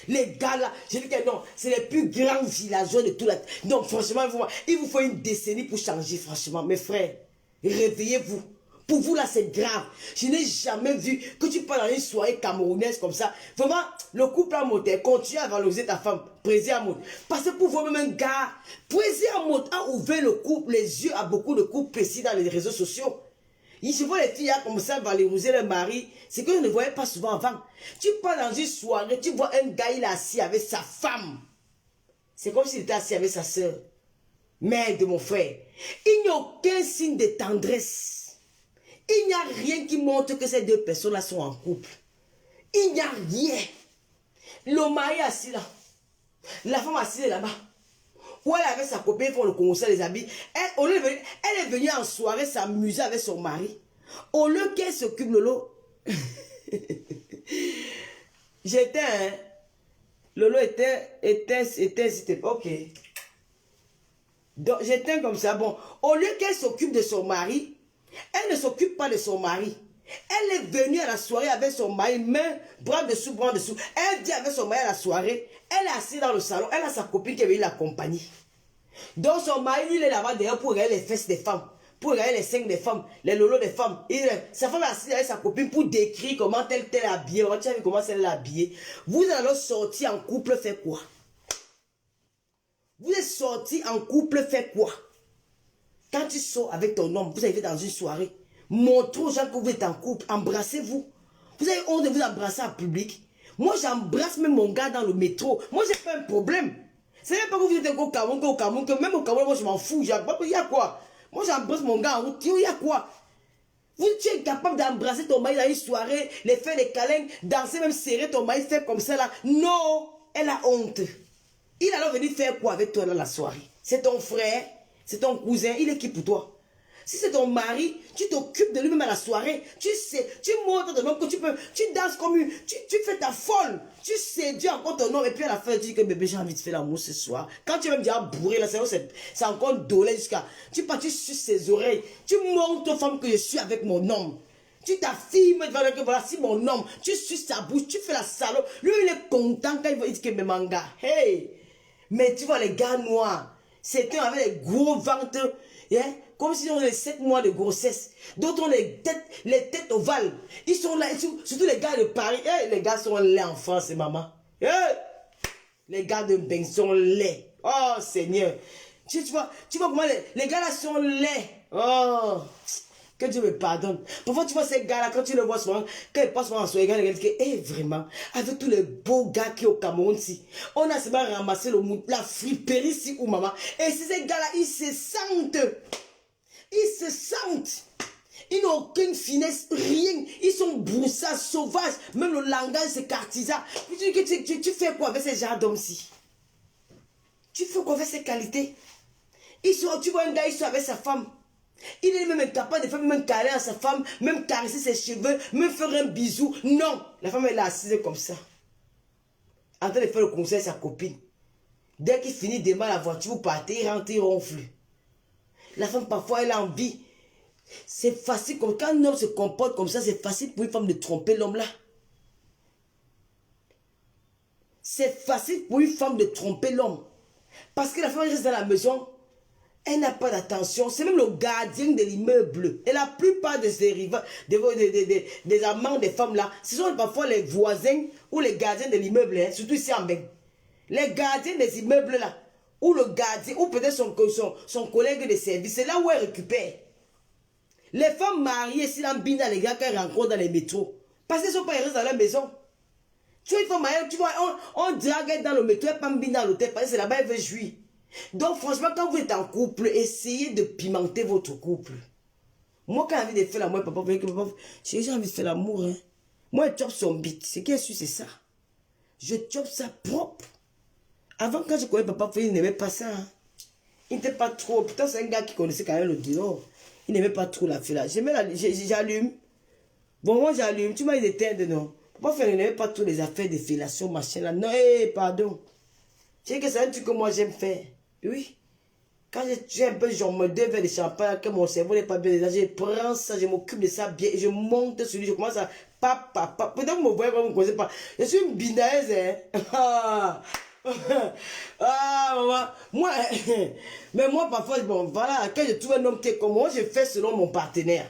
Les gars là, je dis que non, c'est les plus grands villageois de tout la... Non, franchement, il vous faut une décennie pour changer, franchement. Mes frères, réveillez-vous. Pour vous, là, c'est grave. Je n'ai jamais vu que tu parles dans une soirée camerounaise comme ça. Vraiment, le couple a monté. Continue à valoriser ta femme. Président Amoud. Parce que pour vous-même, un gars, Président Amoud a ouvert le couple, les yeux à beaucoup de couples précis dans les réseaux sociaux. Je vois les filles comme ça valoriser leur mari. C'est que je ne voyais pas souvent avant. Tu pars dans une soirée, tu vois un gars, il est assis avec sa femme. C'est comme s'il était assis avec sa soeur. Mère de mon frère. Il n'y a aucun signe de tendresse. Il n'y a rien qui montre que ces deux personnes-là sont en couple. Il n'y a rien. Le mari est assis là. La femme assise là-bas. Ou elle avait sa copine, ils font le conseil les habits. Elle est venue en soirée s'amuser avec son mari. Au lieu qu'elle s'occupe de l'eau. J'étais, hein. Lolo c'était ok. Donc j'étais comme ça. Bon, au lieu qu'elle s'occupe de son mari, elle ne s'occupe pas de son mari. Elle est venue à la soirée avec son mari, main, bras dessous, bras dessous. Elle dit avec son mari à la soirée, elle est assise dans le salon, elle a sa copine qui est venue l'accompagner. Donc son mari, il est là-bas derrière pour regarder les fesses des femmes, pour regarder les seins des femmes, les lolos des femmes. Sa femme est assise avec sa copine pour décrire comment elle est habillée. Tu as vu comment elle est habillée. Vous allez sortir en couple, faire quoi? Vous êtes sortis en couple, faire quoi? Quand tu sors avec ton homme, vous arrivez dans une soirée, montrez aux gens que vous êtes en couple, embrassez-vous. Vous avez honte de vous embrasser en public. Moi, j'embrasse même mon gars dans le métro. Moi, j'ai pas un problème. C'est même pas que vous êtes au Cameroun, que même au Cameroun, moi, je m'en fous. Il y a quoi? Moi, j'embrasse mon gars en route. Il y a quoi? Tu es capable d'embrasser ton mari dans une soirée, les faire des câlins, danser, même serrer ton mari, faire comme ça là. Non, elle a honte. Il a alors venu faire quoi avec toi dans la soirée? C'est ton frère? C'est ton cousin, il est qui pour toi? Si c'est ton mari, tu t'occupes de lui-même à la soirée. Tu sais, tu montres ton homme que tu peux. Tu danses comme une. Tu fais ta folle. Tu séduis encore ton homme. Et puis à la fin, tu dis que bébé, j'ai envie de faire l'amour ce soir. Quand tu vas me dire bourré, là, c'est encore dolé jusqu'à. Tu pars, tu suces ses oreilles. Tu montres aux femmes que je suis avec mon homme. Tu t'affirmes devant que voilà, si mon homme. Tu suces sa bouche, tu fais la salope. Lui, il est content quand il va dire que mes mangas. Hey! Mais tu vois, les gars noirs. Certains avec des gros ventres, hein, comme s'ils ont les 7 mois de grossesse. D'autres ont les têtes ovales. Ils sont là, surtout les gars de Paris. Les gars sont laids en France, maman. Les gars de Beng sont laids. Oh, Seigneur. Tu vois comment les gars là sont laids. Oh, que Dieu me pardonne. Parfois, tu vois ces gars là, quand tu le vois souvent, quand ils passent en soirée, ils disent, vraiment, avec tous les beaux gars qui sont au Cameroun, ici, on a seulement ramassé la friperie ici ou maman. Et ces gars là, ils se sentent. Ils se sentent. Ils n'ont aucune finesse, rien. Ils sont broussards, sauvages. Même le langage, c'est cartisan. Tu fais quoi avec ces gens d'hommes-ci? Tu fais quoi avec ces qualités? Tu vois un gars, il soit avec sa femme. Il est même incapable de faire même câlin à sa femme, même caresser ses cheveux, même faire un bisou. Non, la femme est là assise comme ça, en train de faire le conseil à sa copine. Dès qu'il finit de démarrer la voiture, vous partez, il rentre, il ronfle. La femme, parfois, elle a envie. C'est facile, quand un homme se comporte comme ça, c'est facile pour une femme de tromper l'homme là. C'est facile pour une femme de tromper l'homme. Parce que la femme reste dans la maison, elle n'a pas d'attention. C'est même le gardien de l'immeuble. Et la plupart de ces rivaux, des amants des femmes là, ce sont parfois les voisins ou les gardiens de l'immeuble, hein, surtout ici en Beng. Les gardiens des immeubles là, ou le gardien, ou peut-être son collègue de service, c'est là où elle récupère. Les femmes mariées, si l'ambina les gars qu'elles rencontrent dans les métros, parce qu'elles ne sont pas heureuses dans leur maison. Tu vois, une femme mariée, tu vois, on drague dans le métro, elle ne pas dans l'hôtel, parce que c'est là-bas, elle veut jouir. Donc franchement, quand vous êtes en couple, essayez de pimenter votre couple. Moi, quand j'ai envie de faire l'amour, papa, j'ai envie de faire l'amour. Hein. Moi, je chope son bit. Ce qui est sûr, c'est ça. Je chope ça propre. Avant, quand je connais papa, il n'aimait pas ça. Hein. Il n'était pas trop. Putain, c'est un gars qui connaissait quand même le dehors. Il n'aimait pas trop la fille là. J'allume. Bon, moi, j'allume. Tu m'as dit d'éteindre, non. Papa, il n'aimait pas trop les affaires de fellation, machin là. Non, pardon. Tu sais que c'est un truc que moi, j'aime faire. Oui. Quand j'ai un peu, genre, me 2 verres de champagne, que mon cerveau n'est pas bien déjà, je prends ça, je m'occupe de ça bien, et je monte sur lui, je commence à papa. Peut-être que vous me voyez comme vous ne connaissez pas. Je suis une binaise, hein. Maman. Moi, mais moi, parfois, bon, voilà, quand je trouve un homme qui est comme moi, je fais selon mon partenaire.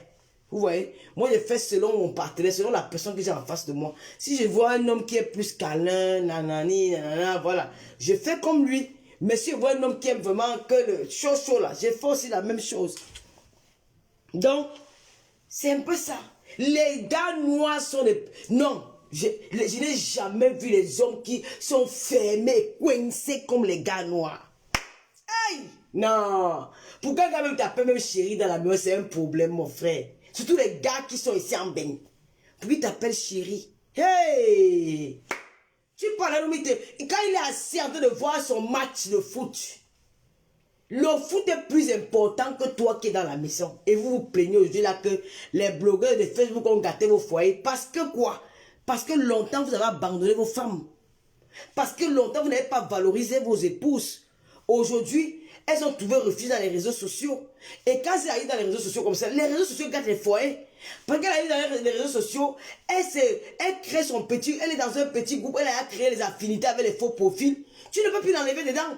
Vous voyez? Moi, je fais selon mon partenaire, selon la personne que j'ai en face de moi. Si je vois un homme qui est plus câlin, nanani, nanana, voilà, je fais comme lui. Mais si je vois un homme qui aime vraiment que le chaud là, je fais aussi la même chose. Donc, c'est un peu ça. Les gars noirs sont des... Non, je n'ai jamais vu les hommes qui sont fermés, coincés comme les gars noirs. Aïe! Non. Pourquoi quand même t'appelles même chérie dans la maison, c'est un problème, mon frère. Surtout les gars qui sont ici en Beng. Pourquoi t'appelles chérie? Hey! Tu parles à l'homme, quand il est assis en train de voir son match de foot, le foot est plus important que toi qui es dans la maison. Et vous vous plaignez aujourd'hui là que les blogueurs de Facebook ont gâté vos foyers. Parce que quoi? Parce que longtemps vous avez abandonné vos femmes. Parce que longtemps vous n'avez pas valorisé vos épouses. Aujourd'hui, elles ont trouvé refuge dans les réseaux sociaux. Et quand elles arrivent dans les réseaux sociaux comme ça, les réseaux sociaux gâtent les foyers. Parce qu'elle arrive dans les réseaux sociaux, elle crée son petit, elle est dans un petit groupe, elle a créé les affinités avec les faux profils. Tu ne peux plus l'enlever dedans.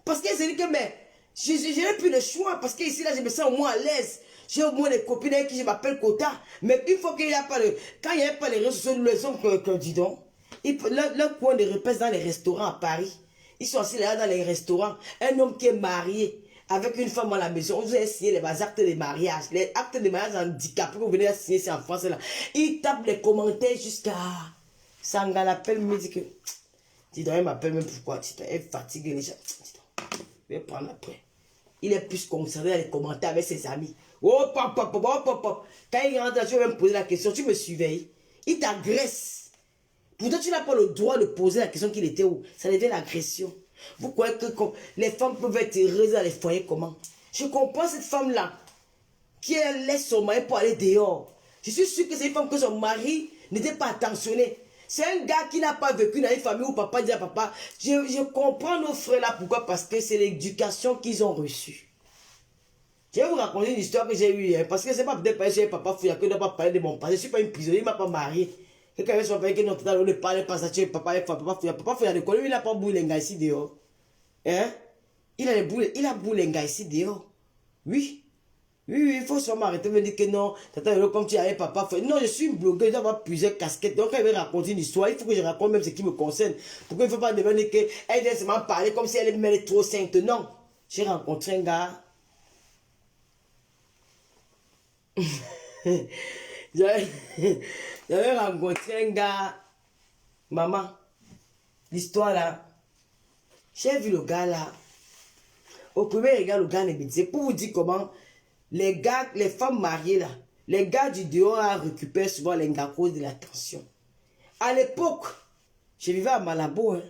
Parce qu'elle s'est dit que, mais, je n'ai plus le choix. Parce qu'ici, là, je me sens au moins à l'aise. J'ai au moins des copines avec qui je m'appelle Kota. Mais une fois qu'il n'y a pas le, quand il n'y a pas les réseaux sociaux, nous les hommes que dis donc, leur coin de repère dans les restaurants à Paris. Ils sont assis là dans les restaurants. Un homme qui est marié avec une femme à la maison, vous avez signé les actes de mariage. Les actes de mariage handicapés que vous venez de signer ici en France. Là. Ils tapent les commentaires jusqu'à... Sanga l'appelle, me dit que... Dis donc, elle m'appelle même pourquoi. Elle est fatiguée déjà. Je vais prendre après. Il est plus concerné dans les commentaires avec ses amis. Oh, pop. Quand il rentre là, tu vas me poser la question. Tu me surveilles. Il t'agresse. Pourtant, tu n'as pas le droit de poser la question qu'il était où. Ça devient l'agression. Vous croyez que les femmes peuvent être heureuses dans les foyers comment? Je comprends cette femme-là qui laisse son mari pour aller dehors. Je suis sûr que c'est une femme que son mari n'était pas attentionné. C'est un gars qui n'a pas vécu dans une famille où papa dit à papa, je comprends nos frères là. Pourquoi? Parce que c'est l'éducation qu'ils ont reçue. Je vais vous raconter une histoire que j'ai eue. Hein, parce que c'est pas peut-être parce que papa fouilla que je ne dois pas parler de mon passé. Je ne suis pas une prisonnière, il ne m'a pas marié. Quelqu'un avait son père qui ne parlait pas ça. Papa fouilla de quoi? Il n'a pas boulenga ici dehors. Hein? Il a boulenga ici dehors. Oui. Oui, il faut sûrement arrêter de me dire que non, comme tu avais papa. Non, je suis une blogueuse, je dois avoir plusieurs casquettes. Donc, elle veut raconter une histoire. Il faut que je raconte même ce qui me concerne. Pourquoi il ne faut pas demander qu'elle vient seulement parler comme si elle est trop sainte. Non. J'ai rencontré un gars. J'avais rencontré un gars. Maman, l'histoire là. J'ai vu le gars là. Au premier regard, le gars ne me disait. Pour vous dire comment. Les gars, les femmes mariées là, les gars du dehors récupèrent souvent les gars à cause de la tension. À l'époque, je vivais à Malabo. Hein.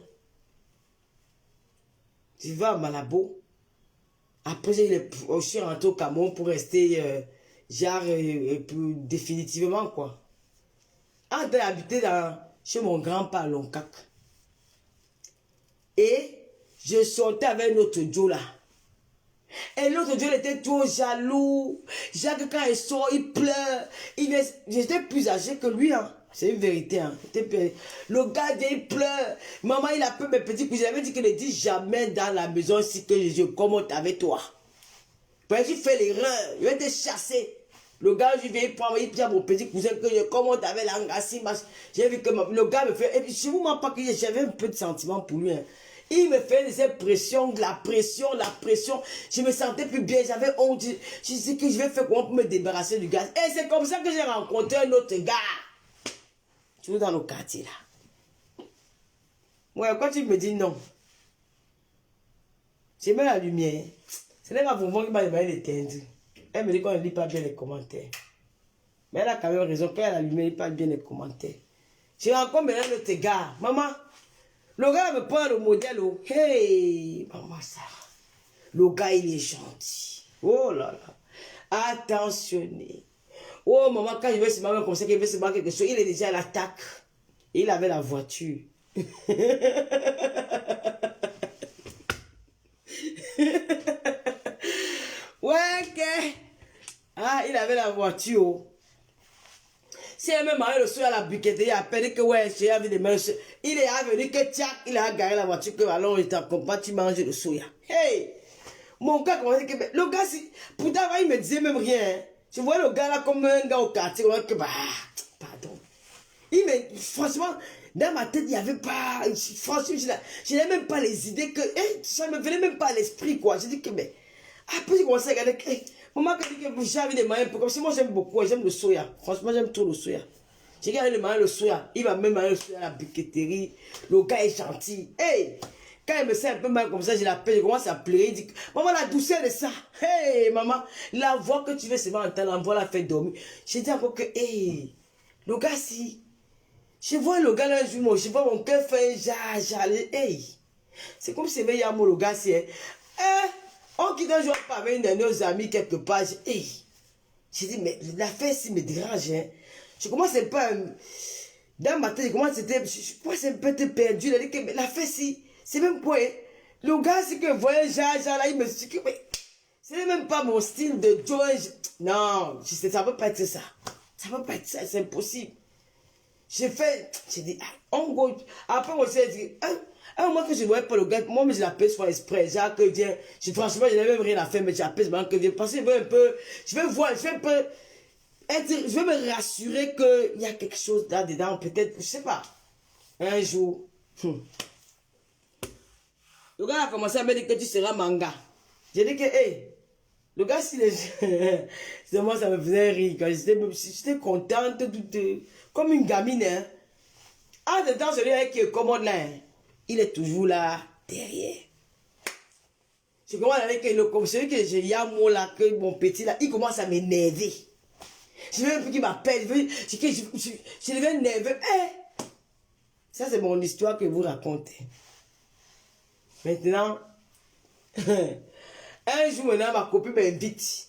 Je vivais à Malabo. Après, je suis rentré au Cameroun pour rester, genre, définitivement, quoi. En train d'habiter chez mon grand-père, Loncac. Et je sortais avec notre Joe là. Et l'autre Joe était trop jaloux. Jacques, quand il sort, il pleure. J'étais plus âgé que lui, hein. C'est une vérité, hein. Le gars, il pleure. Maman, il appelle mes petits cousins. J'avais dit qu'il ne dit jamais dans la maison si que je commente avec toi. Parce qu'il fait l'erreur. Il va te chasser. Le gars, je viens prendre, il dit à mon petit cousin que je commente avec l'angassi. J'ai vu que le gars me fait. Et puis, je vous mens pas que j'avais un peu de sentiment pour lui, hein. Il me fait cette pression, la pression. Je me sentais plus bien, j'avais honte. Je sais que je vais faire comment pour me débarrasser du gars. Et c'est comme ça que j'ai rencontré un autre gars. Toujours dans le quartier là. Ouais, quand tu me dis non, j'ai mis la lumière. Ce n'est pas vraiment qui m'a demandé d'éteindre. Elle me dit qu'on ne lit pas bien les commentaires. Mais elle a quand même raison, quand elle a la lumière, elle ne lit pas bien les commentaires. Je rencontre maintenant un autre gars. Maman, le gars me prend le modèle. Oh. Hey, maman, ça. Le gars, il est gentil. Oh là là. Attentionné. Oh, maman, quand je vais se marier comme ça, qu'il veut se marier quelque chose, il est déjà à l'attaque. Il avait la voiture. Ouais, ok. Ah, il avait la voiture. Si elle me marié le soir à la buquette, il a appelé que ouais, j'ai envie de manger. Il est venu que tchac, il a garé la voiture que alors il t'accompagne, tu manges le soya. Hey! Mon gars, comment que le gars, pourtant, il me disait même rien. Hein. Je vois le gars là comme un gars au quartier, que bah, pardon. Franchement, dans ma tête, il n'y avait pas. Franchement, je n'avais même pas les idées que. Ça ne me venait même pas à l'esprit, quoi. Je dis que, mais. Après, j'ai commencé à regarder. Maman, quand dit que j'ai envie de manger un peu. Comme si moi, j'aime beaucoup, j'aime le soya. Franchement, j'aime trop le soya. J'ai envie de manger le soya. Il va même manger le soya à la briqueterie. Le gars est gentil. Hey! Quand il me sent un peu mal comme ça, je l'appelle, je commence à pleurer. Il dit, maman, la douceur de ça. Hey, maman, la voix que tu veux seulement entendre, la voix la fait dormir. J'ai dit encore que, hey, le gars, si. Je vois le gars là, je vois mon cœur fait un j'allais, hey. C'est comme si il y a mon le gars, c'est. On quitte un jour pas avec une de nos amis quelque part. Hey. J'ai dit, mais l'affaire si me dérange. Hein. Je commence un peu. Dans ma tête, je commence à un peu perdu. Il a dit que l'affaire si. C'est même quoi. Hein. Le gars, c'est que voyait là, il me dit que. C'est même pas mon style de Joe. Non, ça ne peut pas être ça. Ça ne peut pas être ça, c'est impossible. J'ai dit, on go. Après, on s'est dit, moi que je ne voyais pas le gars, moi, je l'appelle soit exprès. Jacques, viens. Franchement, je n'avais même rien à faire, mais j'appelle ce que viens. Parce que je veux un peu, je vais voir, je vais un peu, je vais me rassurer qu'il y a quelque chose là-dedans, peut-être, je ne sais pas. Un jour, le gars a commencé à me dire que tu seras manga. J'ai dit que, hey, le gars, si moi, ça me faisait rire. J'étais contente, comme une gamine. Hein. En dedans, celui qui est commode là, hein, il est toujours là, derrière. Je commence avec celui que j'ai y a moi là, que mon petit là, il commence à m'énerver. Je veux un peu qu'il m'appelle, je deviens nerveux. Hey! Ça, c'est mon histoire que vous racontez. Maintenant, un jour, maintenant, ma copine m'invite.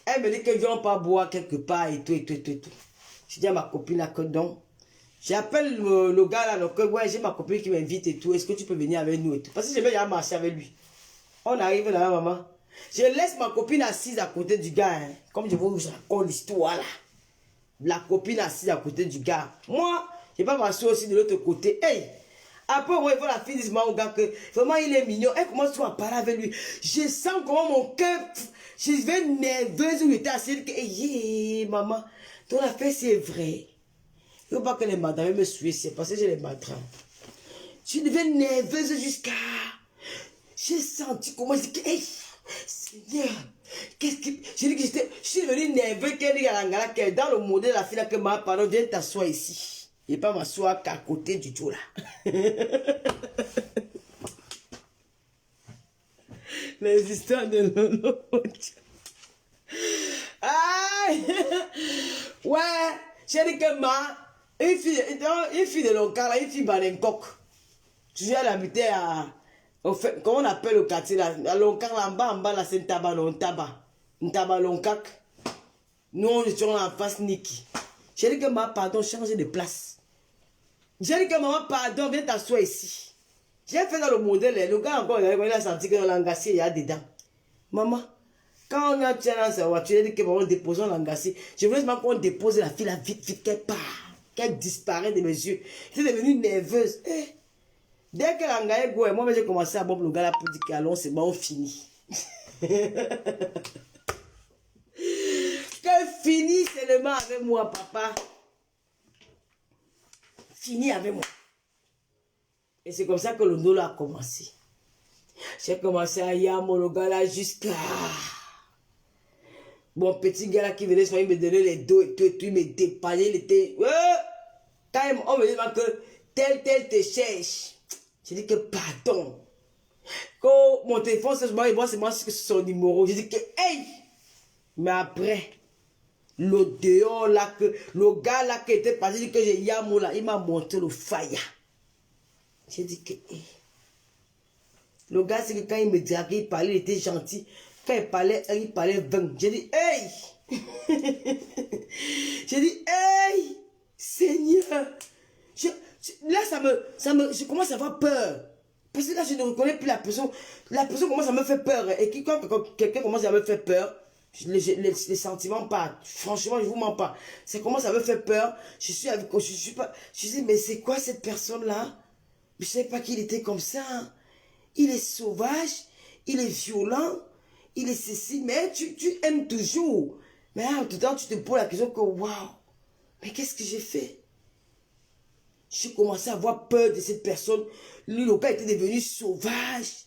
Elle me dit que viens pas boire quelque part et tout. Je dis à ma copine là que donc. J'appelle le gars là, donc ouais, j'ai ma copine qui m'invite et tout. Est-ce que tu peux venir avec nous et tout? Parce que je vais déjà marcher avec lui. On arrive là, maman. Je laisse ma copine assise à côté du gars. Hein. Comme je vous raconte l'histoire là. La copine assise à côté du gars. Moi, je vais pas m'asseoir aussi de l'autre côté. Hey! Après, moi, il faut la fille dire au gars que vraiment il est mignon. Elle commence à parler avec lui. Je sens comment mon cœur. Je vais nerveuse où il était assis. Hey, maman, ton affaire c'est vrai. Il ne faut pas que les madames me suivent, c'est parce que j'ai les madrames. Je deviens nerveuse jusqu'à. J'ai senti comment je dis, hey, Seigneur, qu'est-ce que. Je dis que je suis devenue nerveuse qu'elle dit à la qu'elle dans le modèle de la fille là que ma pardon, viens t'asseoir ici. Et pas m'asseoir qu'à côté du tout là. Les histoires de Lolo. Aïe! Ouais, j'ai dit que une fille de l'Oncara, une fille Balencoq. Je suis allé habiter On fait, comment on appelle le quartier là? Lonkak là, en bas là, c'est un tabac, non, un tabac. Un tabac Lonkak. Nous, on est en face Niki. J'ai dit que maman, pardon, changer de place. J'ai dit que maman, pardon, viens t'asseoir ici. J'ai fait dans le modèle, le gars encore, il a senti que l'engassé, il y a dedans. Maman, quand on a tient dans sa voiture, il a dit que maman, déposons l'engassé. Je voulais seulement qu'on dépose la fille là, vite, vite, qu'elle part. Qu'elle disparaît de mes yeux. J'étais devenue nerveuse. Dès que l'engagé go, moi, j'ai commencé à bomber le gars là pour dire qu'allons, c'est bon, on finit. Que fini seulement avec moi, papa. Fini avec moi. Et c'est comme ça que le dos a commencé. J'ai commencé à y aller, le gars là, jusqu'à... Mon petit gars là qui venait, il me donnait les dos et tout, il me dépannait, il était... Quand on me dit que tel te cherche, j'ai dit que pardon. Quand mon téléphone, c'est moi son numéro, j'ai dit que hey! Mais après... Le dehors là, que le gars là qui était passé, dit que j'ai Yamo là, il m'a montré le fire. J'ai dit que, le gars, c'est que quand il me disait qu'il parlait, il était gentil. Quand il parlait 20. J'ai dit, hey! J'ai dit, hey! Seigneur! Là, je commence à avoir peur. Parce que là, je ne reconnais plus la personne. La personne commence à me faire peur. Et quand quelqu'un commence à me faire peur, les sentiments partent. Franchement, je ne vous mens pas. Ça commence à me faire peur. Je dis, mais c'est quoi cette personne-là? Je ne savais pas qu'il était comme ça. Il est sauvage, il est violent, il est ceci. Mais tu aimes toujours. Mais en tout temps, tu te poses la question que, waouh, mais qu'est-ce que j'ai fait? J'ai commencé à avoir peur de cette personne. Lui, le gars était devenu sauvage.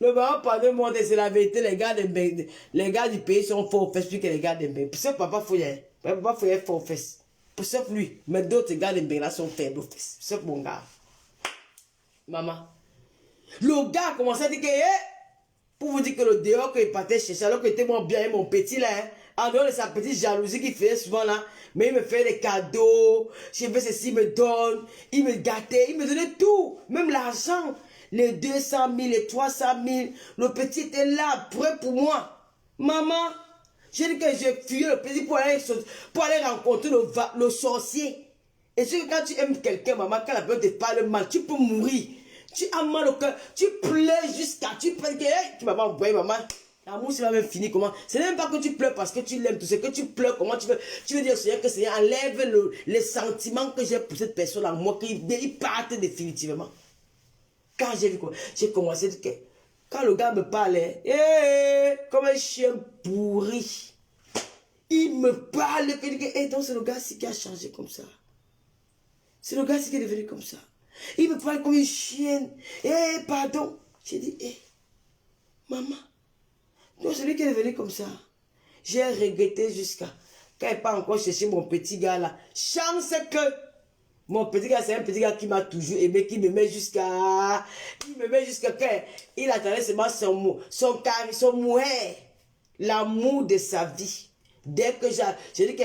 Le baron, pardon-moi, c'est la vérité. Les gars du pays sont forts aux fesses plus que les gars de Mbeng. Pour ça, papa fouillait. Papa fouillait fort aux fesses. Pour ça, lui. Mais d'autres gars de Mbeng là sont faibles aux fesses. C'est mon gars. Maman. Le gars a commencé à dire que, pour vous dire que le dehors qu'il partait chercher, alors que était mon bien et mon petit là, en dehors de sa petite jalousie qu'il faisait souvent là, mais il me fait des cadeaux, je fais ceci, il me donne, il me gâtait, il me donnait tout, même l'argent, les 200 000, les 300 000, le petit était là, prêt pour moi. Maman, j'ai dit que j'ai fui le petit pour aller rencontrer le sorcier. Et c'est que quand tu aimes quelqu'un, maman, quand la personne te parle mal, tu peux mourir. Tu as mal au cœur, tu pleures jusqu'à... Tu pleures, tu m'as pas envoyé, maman. L'amour, c'est même fini, comment? Ce n'est même pas que tu pleures parce que tu l'aimes, tout ce que tu pleures, comment tu veux dire, Seigneur, que Seigneur enlève les sentiments que j'ai pour cette personne en moi, qu'il parte définitivement. Quand j'ai vu quoi, j'ai commencé à dire que, quand le gars me parlait, comme un chien pourri, il me parle, et donc c'est le gars-ci qui a changé comme ça. C'est le gars-ci qui est devenu comme ça. Il me parle comme une chienne. Pardon. J'ai dit, maman. Donc, celui qui est devenu comme ça. J'ai regretté jusqu'à... Quand il pas encore cherché mon petit gars là. Chance que... Mon petit gars, c'est un petit gars qui m'a toujours aimé, qui me met jusqu'à... Il me met jusqu'à... Il attendait seulement son mouet. L'amour de sa vie. Dès que j'ai dit que...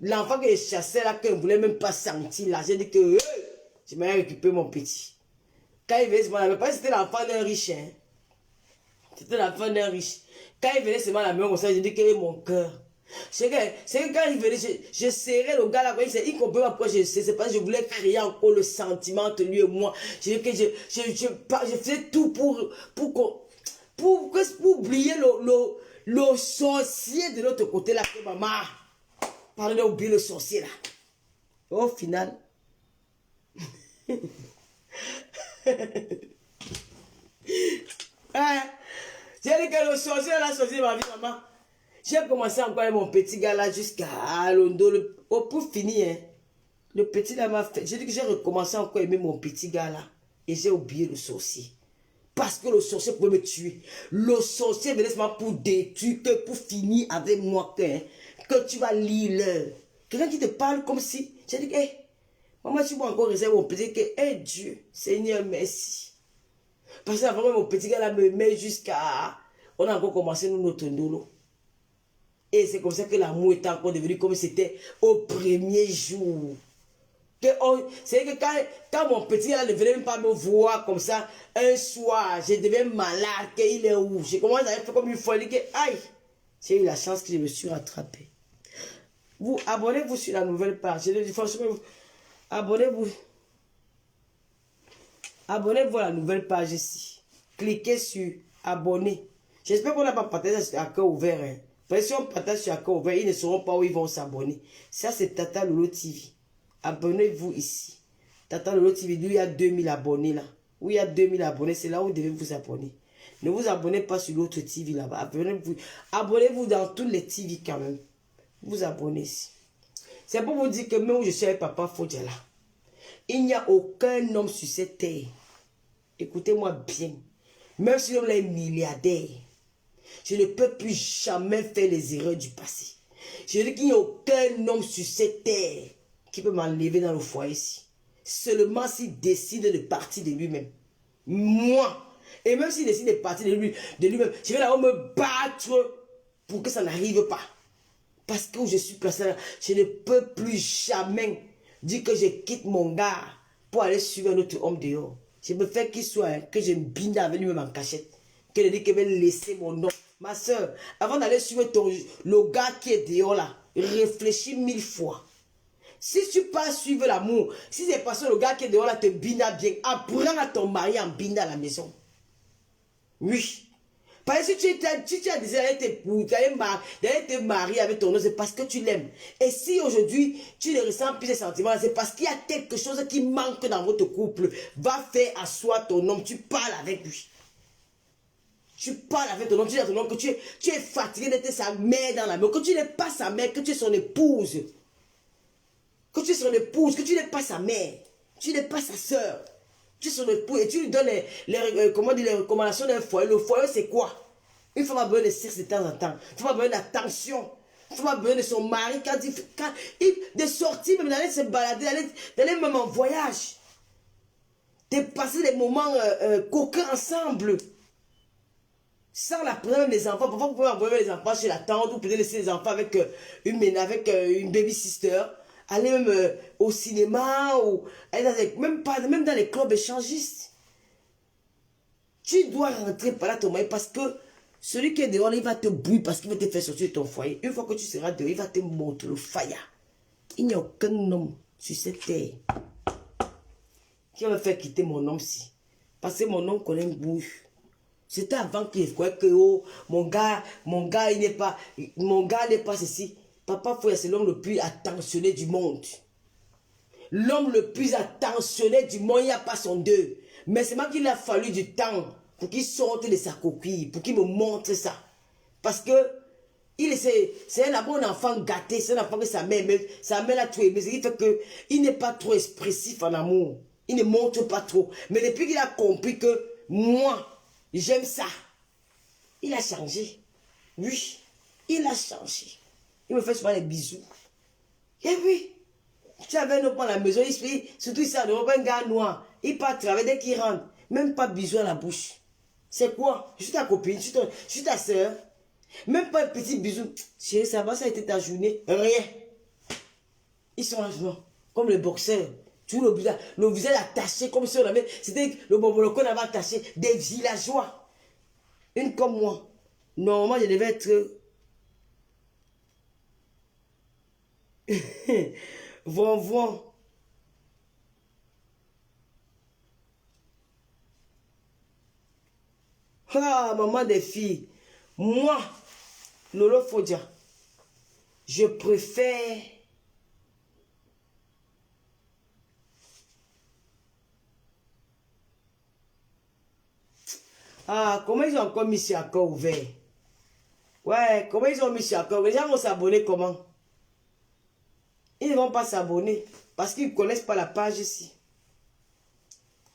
L'enfant que je chassais là, que je ne voulais même pas sentir là. J'ai dit que... Je m'ai récupéré mon petit. Quand il venait, c'était l'enfant d'un riche. Hein. C'était l'enfant d'un riche. Quand il venait seulement à la maison comme ça, j'ai dit que mon cœur. C'est que quand il venait, je serrais le gars là, il comprenait pas pourquoi je sais. C'est parce que je voulais créer encore le sentiment entre lui et moi. Je faisais tout pour oublier le sorcier de l'autre côté là, que maman. Pardon d'oublier le sorcier là. Au final. J'ai dit que le sorcier a sorcier ma vie, maman. J'ai commencé encore avec mon petit gars là jusqu'à Londo. Pour finir, hein, le petit là m'a fait. J'ai dit que j'ai recommencé encore à aimer mon petit gars là. Et j'ai oublié le sorcier. Parce que le sorcier pouvait me tuer. Le sorcier venait seulement pour détruire, que pour finir avec moi, que tu vas lire l'heure. Quelqu'un qui te parle comme si. J'ai dit que. Maman, tu m'as encore réservé mon petit que, Dieu, Seigneur, merci. Parce que vraiment, mon petit gars là me met jusqu'à... On a encore commencé notre ndolo. Et c'est comme ça que l'amour est encore devenu comme c'était au premier jour. C'est que quand mon petit là ne venait même pas me voir comme ça, un soir, je deviens malade, qu'il est où? Je commence à faire comme une folie, que aïe, j'ai eu la chance que je me suis rattrapé. Vous, abonnez-vous sur la nouvelle page. Je le dis franchement, abonnez-vous. Abonnez-vous à la nouvelle page ici. Cliquez sur abonner. J'espère qu'on n'a pas partagé à cœur ouvert. Hein. Parce que si on partage sur à cœur ouvert, ils ne sauront pas où ils vont s'abonner. Ça, c'est Tata Lolo TV. Abonnez-vous ici. Tata Lolo TV, où il y a 2000 abonnés là. Où il y a 2000 abonnés, c'est là où vous devez vous abonner. Ne vous abonnez pas sur l'autre TV là-bas. Abonnez-vous dans tous les TV quand même. Vous abonnez ici. C'est pour vous dire que même où je suis avec Papa Fodjala, il n'y a aucun homme sur cette terre. Écoutez-moi bien. Même si l'homme est milliardaire, je ne peux plus jamais faire les erreurs du passé. Je dis qu'il n'y a aucun homme sur cette terre qui peut m'enlever dans le foyer ici. Seulement s'il décide de partir de lui-même. Moi. Et même s'il décide de partir de lui-même, je vais là-haut me battre pour que ça n'arrive pas. Parce que où je suis placé là, je ne peux plus jamais dire que je quitte mon gars pour aller suivre un autre homme dehors. Je préfère qu'il soit, hein, que je me binde avec lui-même en cachette. Que de dire qu'il va laisser mon nom. Ma soeur, avant d'aller suivre le gars qui est dehors là, réfléchis 1000 fois. Si tu pars suivre l'amour, si c'est parce que le gars qui est dehors là te binde bien, apprends à ton mari en binde à la maison. Oui. Parce que si tu as décidé d'aller te marier avec ton homme, c'est parce que tu l'aimes. Et si aujourd'hui, tu ne ressens plus ces sentiments, c'est parce qu'il y a quelque chose qui manque dans votre couple. Va faire asseoir ton homme, tu parles avec lui. Tu parles avec ton homme, tu dis à ton homme que tu es fatigué d'être sa mère dans la maison, que tu n'es pas sa mère, que tu es son épouse. Que tu es son épouse, que tu n'es pas sa mère, tu n'es pas sa soeur. Tu es son épouse et tu lui donnes les recommandations d'un foyer. Le foyer, c'est quoi? Une femme a besoin de sexe de temps en temps. Une femme a besoin d'attention. Une femme a besoin de son mari de sortir, même d'aller se balader, d'aller même en voyage. De passer des moments coquins ensemble. Sans la présence des enfants. Parfois, vous pouvez envoyer les enfants chez la tante, vous pouvez laisser les enfants avec une baby-sister. Aller même au cinéma, ou aller même dans les clubs échangistes. Tu dois rentrer par là ton mari parce que celui qui est dehors, il va te bouillir parce qu'il va te faire sortir de ton foyer. Une fois que tu seras dehors, il va te montrer le fire. Il n'y a aucun homme sur cette terre qui va me faire quitter mon homme-ci. Parce que mon homme connaît une bouche. C'était avant qu'il croyait que oh, mon gars, il n'est pas, mon gars n'est pas ceci. Papa Foya, c'est l'homme le plus attentionné du monde. L'homme le plus attentionné du monde, il n'y a pas son deux. Mais c'est moi qu'il a fallu du temps pour qu'il sorte de sa coquille, pour qu'il me montre ça. Parce que c'est un bon enfant gâté, c'est un enfant que sa mère l'a tout aimé. Ce qui fait qu'il n'est pas trop expressif en amour. Il ne montre pas trop. Mais depuis qu'il a compris que moi, j'aime ça, il a changé. Oui, il a changé. Il me fait souvent des bisous. Et oui, tu avais un homme à la maison, surtout ça, un gars noir. Il part travailler dès qu'il rentre. Même pas bisous à la bouche. C'est quoi? Je suis ta copine, je suis ta soeur. Même pas un petit bisou. Chérie, ça va, ça a été ta journée. Rien. Ils sont là, comme les boxeurs. Toujours le visage attaché, comme si on avait. C'était le bonbon qu'on avait attaché. Des villageois. Une comme moi. Normalement, je devais être. Von. Ah, maman des filles. Moi, Lolo Fodja, je préfère. Ah, comment ils ont encore mis sur accord ouvert? Ouais, comment ils ont mis sur accord? Les gens vont s'abonner comment? Ils ne vont pas s'abonner parce qu'ils ne connaissent pas la page ici.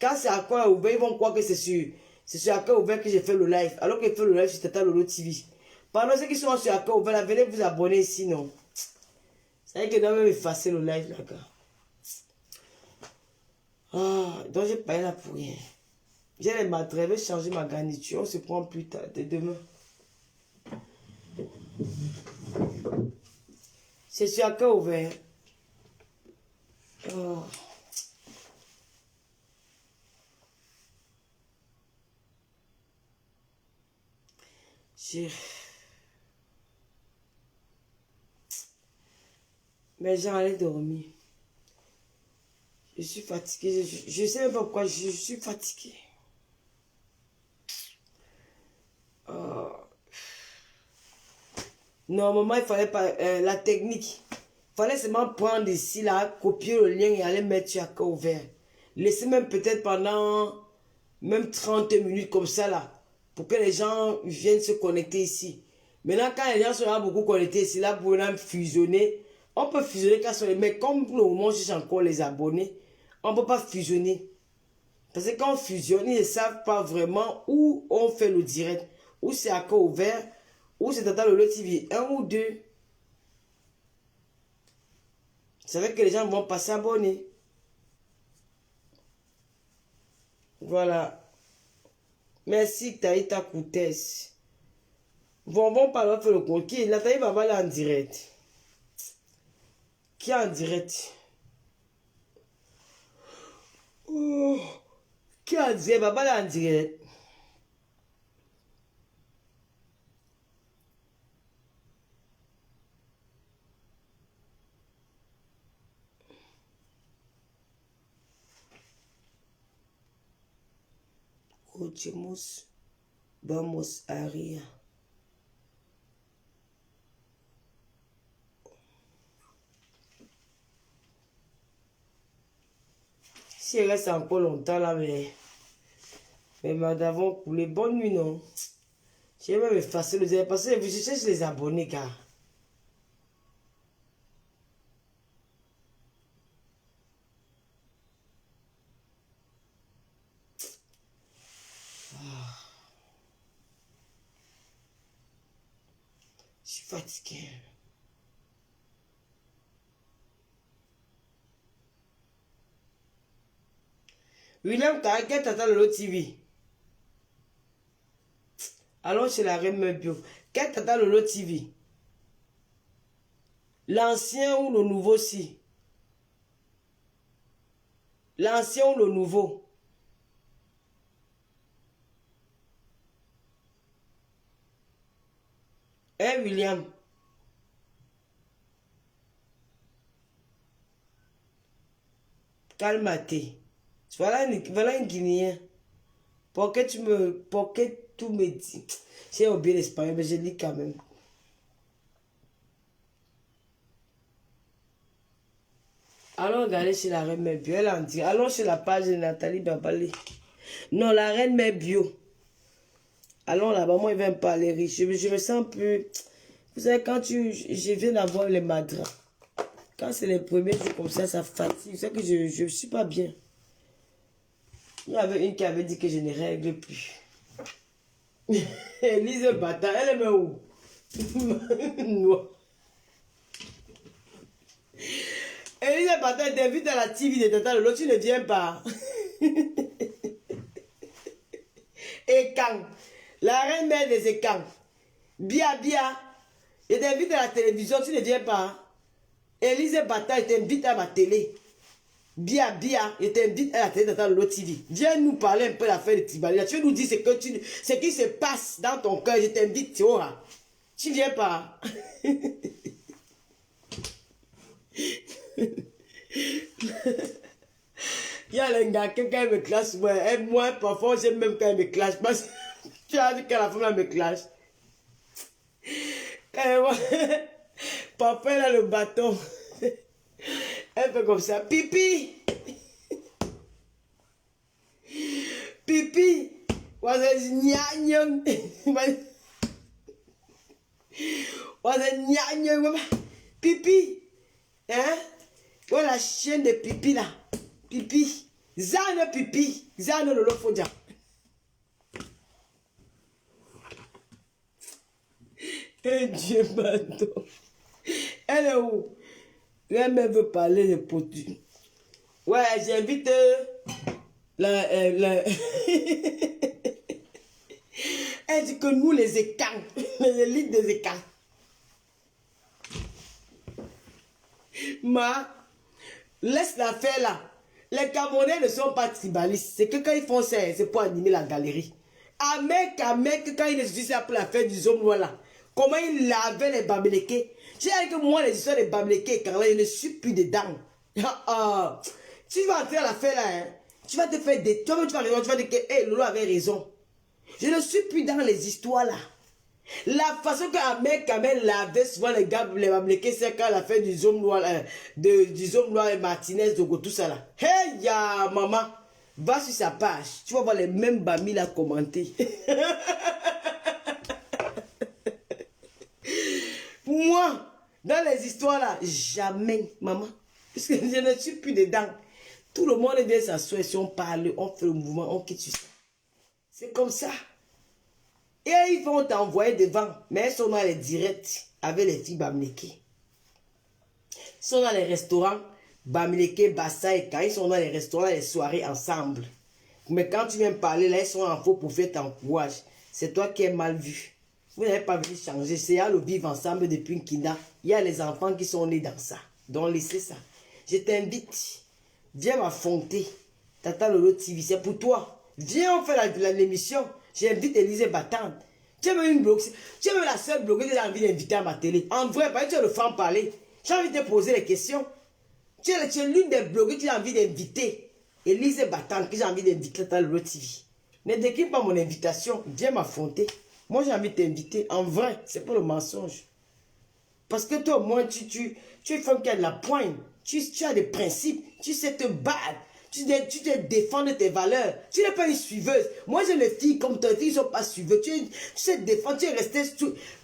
Quand c'est accord ouvert, ils vont croire que c'est sur accord ouvert que j'ai fait le live. Alors que j'ai fait le live sur Tata Lolo TV. Pendant ceux qui sont sur accord ouvert, là, venez vous abonner ici, non? Ça veut dire que je dois même effacer le live là, gars. Ah, donc j'ai pas là pour rien. J'ai les matériels, je vais changer ma garniture. On se prend plus tard, dès demain. C'est sur accord ouvert. Oh. Mais j'allais dormir. Je suis fatiguée. Je ne sais même pas pourquoi je suis fatiguée. Oh. Normalement, il fallait pas... la technique. Il fallait seulement prendre ici, là, copier le lien et aller mettre sur accueil ouvert. Laisser même peut-être pendant... Même 30 minutes comme ça, là. Pour que les gens viennent se connecter ici. Maintenant, quand les gens seront beaucoup connectés ici, là, pour fusionner... On peut fusionner quand on les met. Comme pour le moment, je suis encore les abonnés. On ne peut pas fusionner. Parce que quand on fusionne, ils ne savent pas vraiment où on fait le direct. Où c'est à cœur ouvert. Où c'est dans le TV. 1 ou 2. C'est vrai que les gens vont pas s'abonner. Voilà. Merci Taïta Koutès. Bon, on va faire le compte. Qui? Nathalie Baba là en direct. Qui est en direct? Oh. Qui est en direct? Baba là en direct. Ochemus. Vamos Aria. Si elle reste encore longtemps là, mais madame vont couler. Bonne nuit, non? Je vais même effacer le direct parce que je cherche les abonnés, car. Je suis fatigué. William Kaget attend le TV. Allons chez la Reine Bio. Qu'est-ce attend le TV? L'ancien ou le nouveau si? L'ancien ou le nouveau? Hein, William? Calme-toi. Voilà un Guinéen. Pour que tu me dis. J'ai oublié l'espagnol, mais je lis quand même. Allons regarder chez la Reine Mère Bio. Elle en dit. Allons sur la page de Nathalie Babalé. Non, la Reine Mère Bio. Allons là-bas. Moi, il va me parler riche. Je me sens plus... Vous savez, quand je viens d'avoir les madras. Quand c'est les premiers jours comme ça fatigue. C'est que je ne suis pas bien. Il y avait une qui avait dit que je ne règle plus. Elise Bata, elle est où? Non. Elise Bata t'invite à la TV de Tata Lolo, tu ne viens pas. Et quand la reine mère des écans, Bia Bia, je t'invite à la télévision, tu ne viens pas. Elise Bata, je t'invite à ma télé. Bia Bia, je t'invite à la télé Tata Lolo TV. Viens nous parler un peu de l'affaire de Tibali. Tu nous dis ce qui se passe dans ton cœur, je t'invite, tu auras. Tu viens pas. Il y a un gars, quelqu'un me clash, moi, parfois, j'aime même quand il me clash. Parce que tu as dit que la femme me clash. Papa, elle a le bâton. Elle fait comme ça. Pipi. Pipi. Pipi. Hein? Voilà la chienne de pipi là. Pipi. Zane pipi. Zane le lofodia. Eh Dieu pardon. Elle est où? Elle me veut parler de potu. Ouais, j'invite elle dit que nous les écans, les élites des écans. Laisse l'affaire là. Les Camerounais ne sont pas tribalistes. C'est que quand ils font ça, c'est pour animer la galerie. Mec, quand ils utilisent ça pour la fête du Zomlois là, comment ils lavaient les Bamileke. J'ai dit que moi, les histoires des Bamileke, car là, je ne suis plus dedans. Tu vas entrer à l'affaire là, hein. Tu vas te faire des... Tu vas dire que hey, Lolo avait raison. Je ne suis plus dans les histoires là. La façon qu'un mec lavait souvent les gars, les Bamileke, c'est quand la fête du Zomlois, du Zomlois et Martinez, de tout ça là. Hey, ya maman. Va sur sa page, tu vas voir les mêmes bamis là commenter. Moi, dans les histoires là, jamais, maman. Parce que je ne suis plus dedans. Tout le monde vient s'asseoir, si on parle, on fait le mouvement, on quitte ça. C'est comme ça. Et ils vont t'envoyer devant. Mais elles sont dans les directs avec les filles Bamileke. Ils sont dans les restaurants. Bamileke, Bassa et quand ils sont dans les restaurants, les soirées ensemble. Mais quand tu viens parler, là, ils sont en faux pour faire ton courage. C'est toi qui es mal vu. Vous n'avez pas voulu changer. C'est à le vivre ensemble depuis Nkina. Il y a les enfants qui sont nés dans ça. Donc laissez ça. Je t'invite. Viens m'affronter. Tata Lolo TV, c'est pour toi. Viens, on fait l'émission. J'invite Élisée Battante. Tu es même une blogueuse. Tu es même la seule blogueuse que j'ai envie d'inviter à ma télé. En vrai, tu es le franc parler. J'ai envie de te poser les questions. Tu es l'une des blogueurs que j'ai envie d'inviter. Élisée Battante, que j'ai envie d'inviter à Lolo TV. Ne décline pas mon invitation. Viens m'affronter. Moi, j'ai envie de t'inviter. En vrai, c'est pas le mensonge. Parce que toi, au moins, tu es une femme qui a de la poigne. Tu as des principes. Tu sais te battre. Tu te défends de tes valeurs. Tu n'es pas une suiveuse. Moi, j'ai des filles comme toi. Ils ne sont pas suiveuses. Tu sais te défendre. Tu es resté...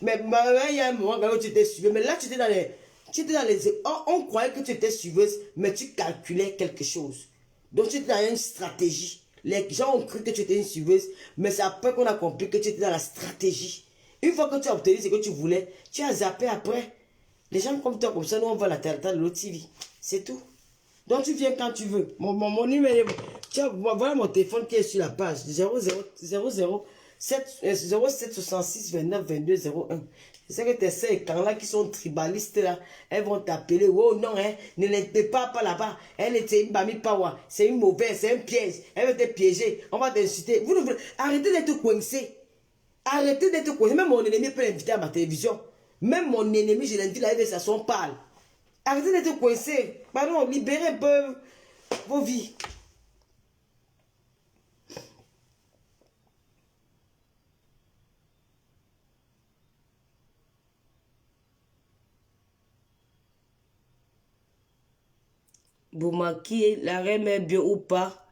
Mais il y a un moment où tu étais suiveuse. Mais là, tu étais dans les... On croyait que tu étais suiveuse, mais tu calculais quelque chose. Donc, tu étais dans une stratégie. Les gens ont cru que tu étais une suiveuse, mais c'est après qu'on a compris que tu étais dans la stratégie. Une fois que tu as obtenu ce que tu voulais, tu as zappé après. Les gens comme toi, comme ça, nous, on va la télé de l'autre TV. C'est tout. Donc, tu viens quand tu veux. Mon numéro, voilà mon téléphone qui est sur la page. 0766 29 22 01. Je sais que tes sœurs là qui sont tribalistes là, elles vont t'appeler. Oh non, hein, ne l'était pas là-bas. Elle était une bami power. C'est une mauvaise, c'est un piège. Elle va te piéger. On va t'insulter. Arrêtez d'être coincé. Arrêtez d'être coincé. Même mon ennemi peut l'inviter à ma télévision. Même mon ennemi, je l'invite là, ça son parle. Arrêtez d'être coincé. Pardon, libérez un peu vos vies. Boumaki, la reine est bien ou pas?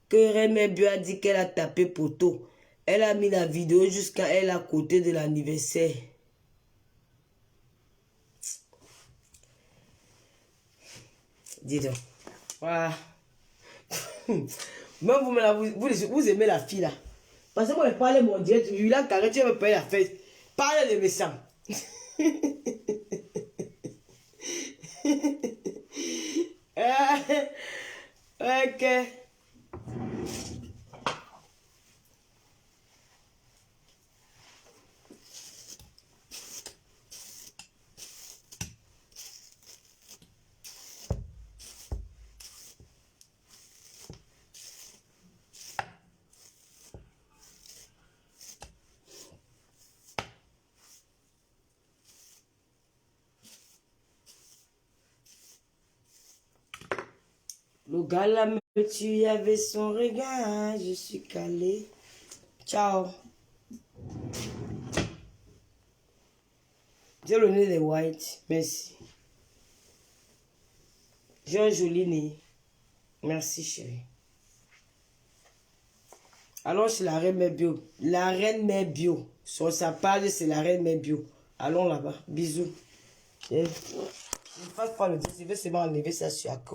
Que Reine Bio a dit qu'elle a tapé poteau. Elle a mis la vidéo jusqu'à elle à côté de l'anniversaire. Dis donc. Voilà. Même vous aimez la fille là. Parce que moi, je parle mon direct. Il a carré, tu veux payer la fête. Parle de mes sangs. Ok. Le gars là me tue avec son regard, je suis calé. Ciao. J'ai le nez de white, merci. J'ai un joli nez. Merci chérie. Allons chez la reine Mère Bio. La reine Mère Bio. Sur sa page, c'est la reine Mère Bio. Allons là-bas. Bisous. Je ne fasse pas le dire, je vais seulement enlever ça sur la côte.